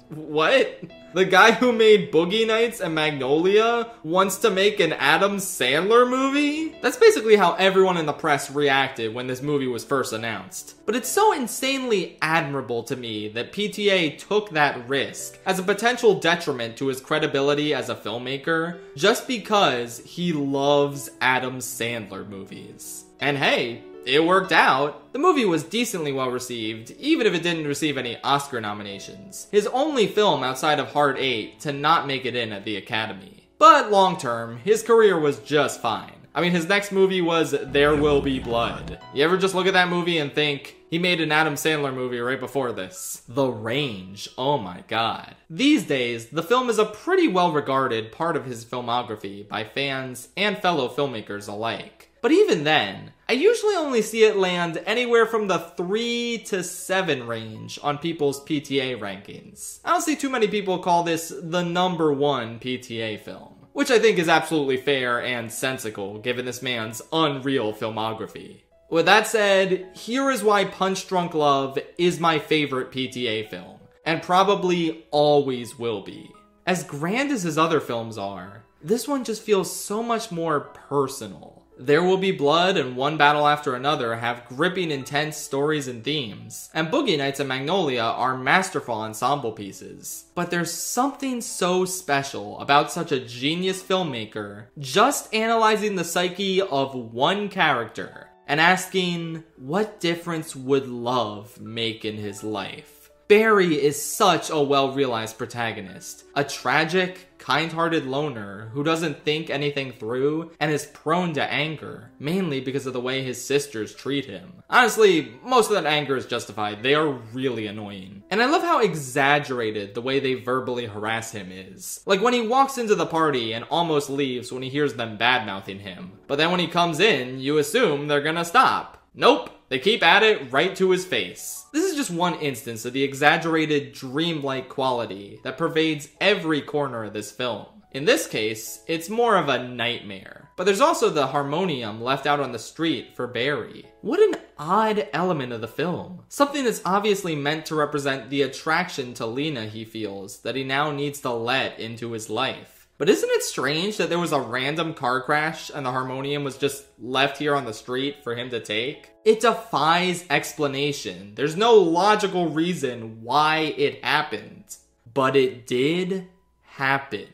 what? The guy who made Boogie Nights and Magnolia wants to make an Adam Sandler movie? That's basically how everyone in the press reacted when this movie was first announced. But it's so insanely admirable to me that PTA took that risk as a potential detriment to his credibility as a filmmaker just because he loves Adam Sandler movies. And hey, it worked out. The movie was decently well received, even if it didn't receive any Oscar nominations. His only film outside of Hard 8 to not make it in at the Academy. But long term, his career was just fine. I mean, his next movie was There Will Be Blood. You ever just look at that movie and think, he made an Adam Sandler movie right before this? The range, oh my god. These days, the film is a pretty well-regarded part of his filmography by fans and fellow filmmakers alike. But even then, I usually only see it land anywhere from the 3 to 7 range on people's PTA rankings. I don't see too many people call this the #1 PTA film, which I think is absolutely fair and sensical given this man's unreal filmography. With that said, here is why Punch Drunk Love is my favorite PTA film, and probably always will be. As grand as his other films are, this one just feels so much more personal. There Will Be Blood and One Battle After Another have gripping, intense stories and themes, and Boogie Nights and Magnolia are masterful ensemble pieces. But there's something so special about such a genius filmmaker just analyzing the psyche of one character and asking, what difference would love make in his life? Barry is such a well-realized protagonist. A tragic, kind-hearted loner who doesn't think anything through and is prone to anger, mainly because of the way his sisters treat him. Honestly, most of that anger is justified. They are really annoying. And I love how exaggerated the way they verbally harass him is. Like when he walks into the party and almost leaves when he hears them bad-mouthing him. But then when he comes in, you assume they're gonna stop. Nope. They keep at it right to his face. This is just one instance of the exaggerated, dreamlike quality that pervades every corner of this film. In this case, it's more of a nightmare. But there's also the harmonium left out on the street for Barry. What an odd element of the film. Something that's obviously meant to represent the attraction to Lena he feels that he now needs to let into his life. But isn't it strange that there was a random car crash and the harmonium was just left here on the street for him to take? It defies explanation. There's no logical reason why it happened. But it did happen.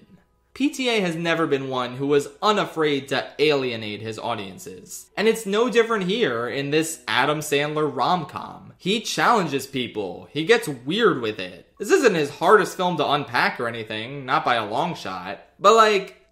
PTA has never been one who was unafraid to alienate his audiences. And it's no different here in this Adam Sandler rom-com. He challenges people. He gets weird with it. This isn't his hardest film to unpack or anything, not by a long shot. But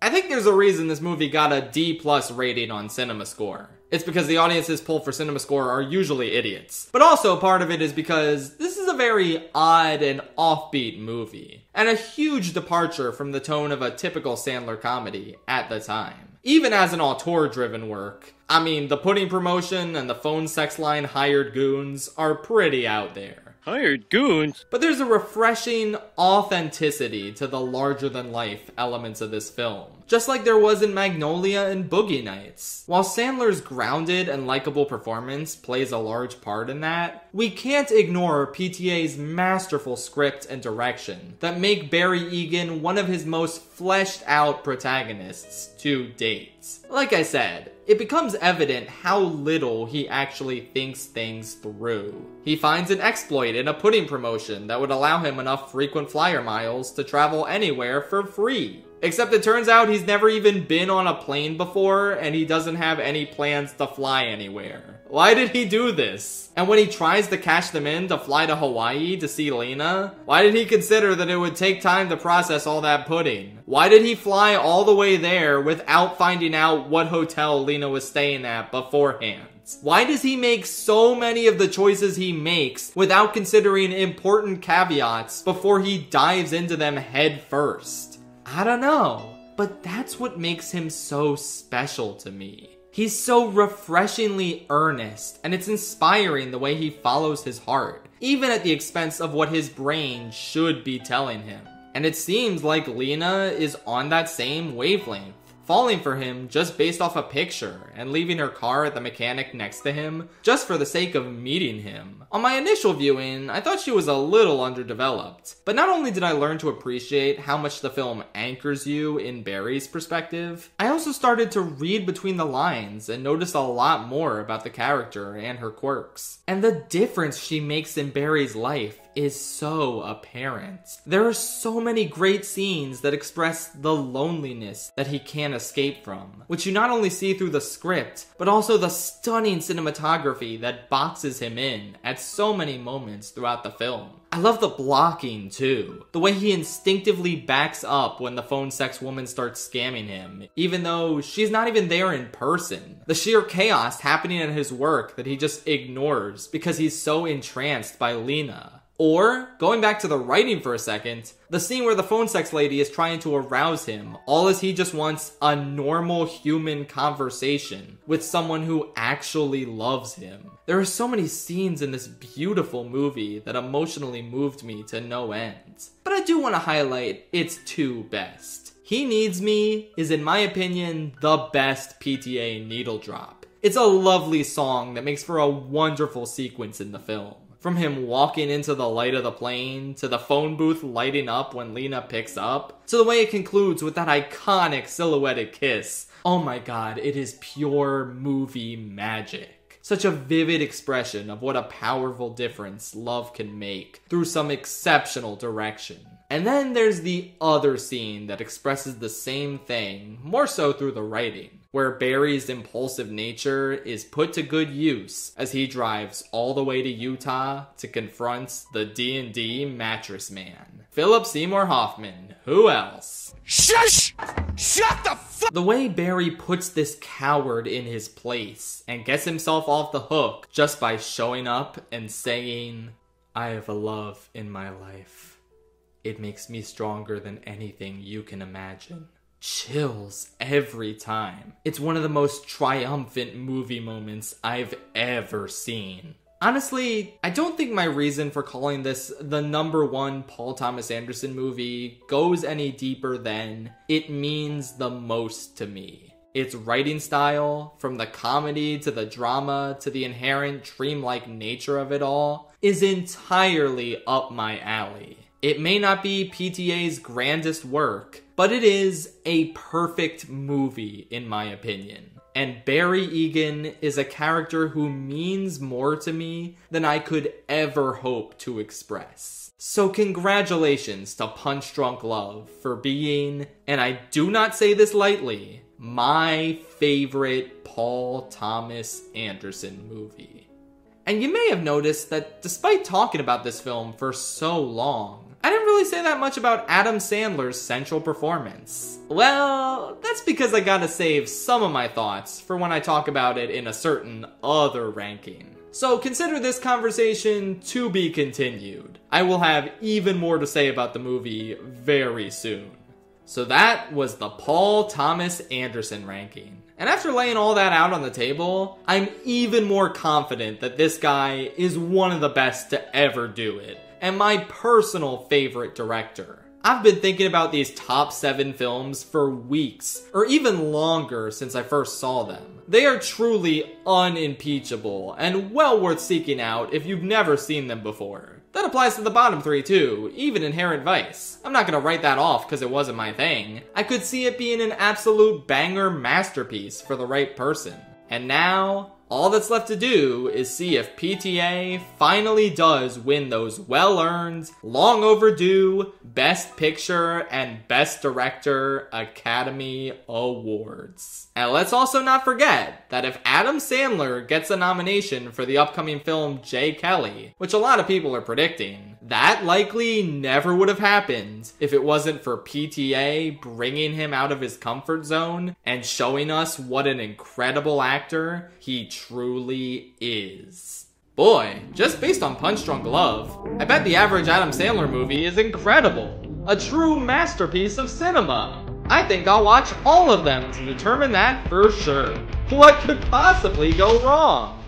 I think there's a reason this movie got a D+ rating on CinemaScore. It's because the audiences pulled for CinemaScore are usually idiots. But also part of it is because this is a very odd and offbeat movie, and a huge departure from the tone of a typical Sandler comedy at the time. Even as an auteur-driven work, I mean, the pudding promotion and the phone sex line hired goons are pretty out there. Hired goons? But there's a refreshing authenticity to the larger-than-life elements of this film. Just like there was in Magnolia and Boogie Nights. While Sandler's grounded and likable performance plays a large part in that, we can't ignore PTA's masterful script and direction that make Barry Egan one of his most fleshed-out protagonists to date. Like I said, it becomes evident how little he actually thinks things through. He finds an exploit in a pudding promotion that would allow him enough frequent flyer miles to travel anywhere for free. Except it turns out he's never even been on a plane before, and he doesn't have any plans to fly anywhere. Why did he do this? And when he tries to cash them in to fly to Hawaii to see Lena, why did he consider that it would take time to process all that pudding? Why did he fly all the way there without finding out what hotel Lena was staying at beforehand? Why does he make so many of the choices he makes without considering important caveats before he dives into them head first? I don't know, but that's what makes him so special to me. He's so refreshingly earnest, and it's inspiring the way he follows his heart, even at the expense of what his brain should be telling him. And it seems like Lena is on that same wavelength, falling for him just based off a picture and leaving her car at the mechanic next to him just for the sake of meeting him. On my initial viewing, I thought she was a little underdeveloped, but not only did I learn to appreciate how much the film anchors you in Barry's perspective, I also started to read between the lines and notice a lot more about the character and her quirks. And the difference she makes in Barry's life is so apparent. There are so many great scenes that express the loneliness that he can't escape from, which you not only see through the script, but also the stunning cinematography that boxes him in at so many moments throughout the film. I love the blocking too. The way he instinctively backs up when the phone sex woman starts scamming him, even though she's not even there in person. The sheer chaos happening at his work that he just ignores because he's so entranced by Lena. Or, going back to the writing for a second, the scene where the phone sex lady is trying to arouse him, all as he just wants a normal human conversation with someone who actually loves him. There are so many scenes in this beautiful movie that emotionally moved me to no end. But I do want to highlight its two best. He Needs Me is, in my opinion, the best PTA needle drop. It's a lovely song that makes for a wonderful sequence in the film. From him walking into the light of the plane, to the phone booth lighting up when Lena picks up, to the way it concludes with that iconic silhouetted kiss. Oh my god, it is pure movie magic. Such a vivid expression of what a powerful difference love can make through some exceptional direction. And then there's the other scene that expresses the same thing, more so through the writing. where Barry's impulsive nature is put to good use as he drives all the way to Utah to confront the D&D mattress man. Philip Seymour Hoffman. Who else? Shush! Shut the fuck! The way Barry puts this coward in his place and gets himself off the hook just by showing up and saying, "I have a love in my life. It makes me stronger than anything you can imagine." Chills every time. It's one of the most triumphant movie moments I've ever seen. Honestly, I don't think my reason for calling this the #1 Paul Thomas Anderson movie goes any deeper than it means the most to me. Its writing style, from the comedy to the drama to the inherent dreamlike nature of it all, is entirely up my alley. It may not be PTA's grandest work, but it is a perfect movie in my opinion. And Barry Egan is a character who means more to me than I could ever hope to express. So congratulations to Punch Drunk Love for being, and I do not say this lightly, my favorite Paul Thomas Anderson movie. And you may have noticed that despite talking about this film for so long, I didn't really say that much about Adam Sandler's central performance. Well, that's because I gotta save some of my thoughts for when I talk about it in a certain other ranking. So consider this conversation to be continued. I will have even more to say about the movie very soon. So that was the Paul Thomas Anderson ranking. And after laying all that out on the table, I'm even more confident that this guy is one of the best to ever do it, and my personal favorite director. I've been thinking about these top 7 films for weeks, or even longer since I first saw them. They are truly unimpeachable, and well worth seeking out if you've never seen them before. That applies to the bottom 3 too, even Inherent Vice. I'm not gonna write that off because it wasn't my thing. I could see it being an absolute banger masterpiece for the right person. And now, all that's left to do is see if PTA finally does win those well-earned, long overdue Best Picture and Best Director Academy Awards. And let's also not forget that if Adam Sandler gets a nomination for the upcoming film Jay Kelly, which a lot of people are predicting, that likely never would have happened if it wasn't for PTA bringing him out of his comfort zone and showing us what an incredible actor he truly is. Boy, just based on Punch Drunk Love, I bet the average Adam Sandler movie is incredible. A true masterpiece of cinema. I think I'll watch all of them to determine that for sure. What could possibly go wrong?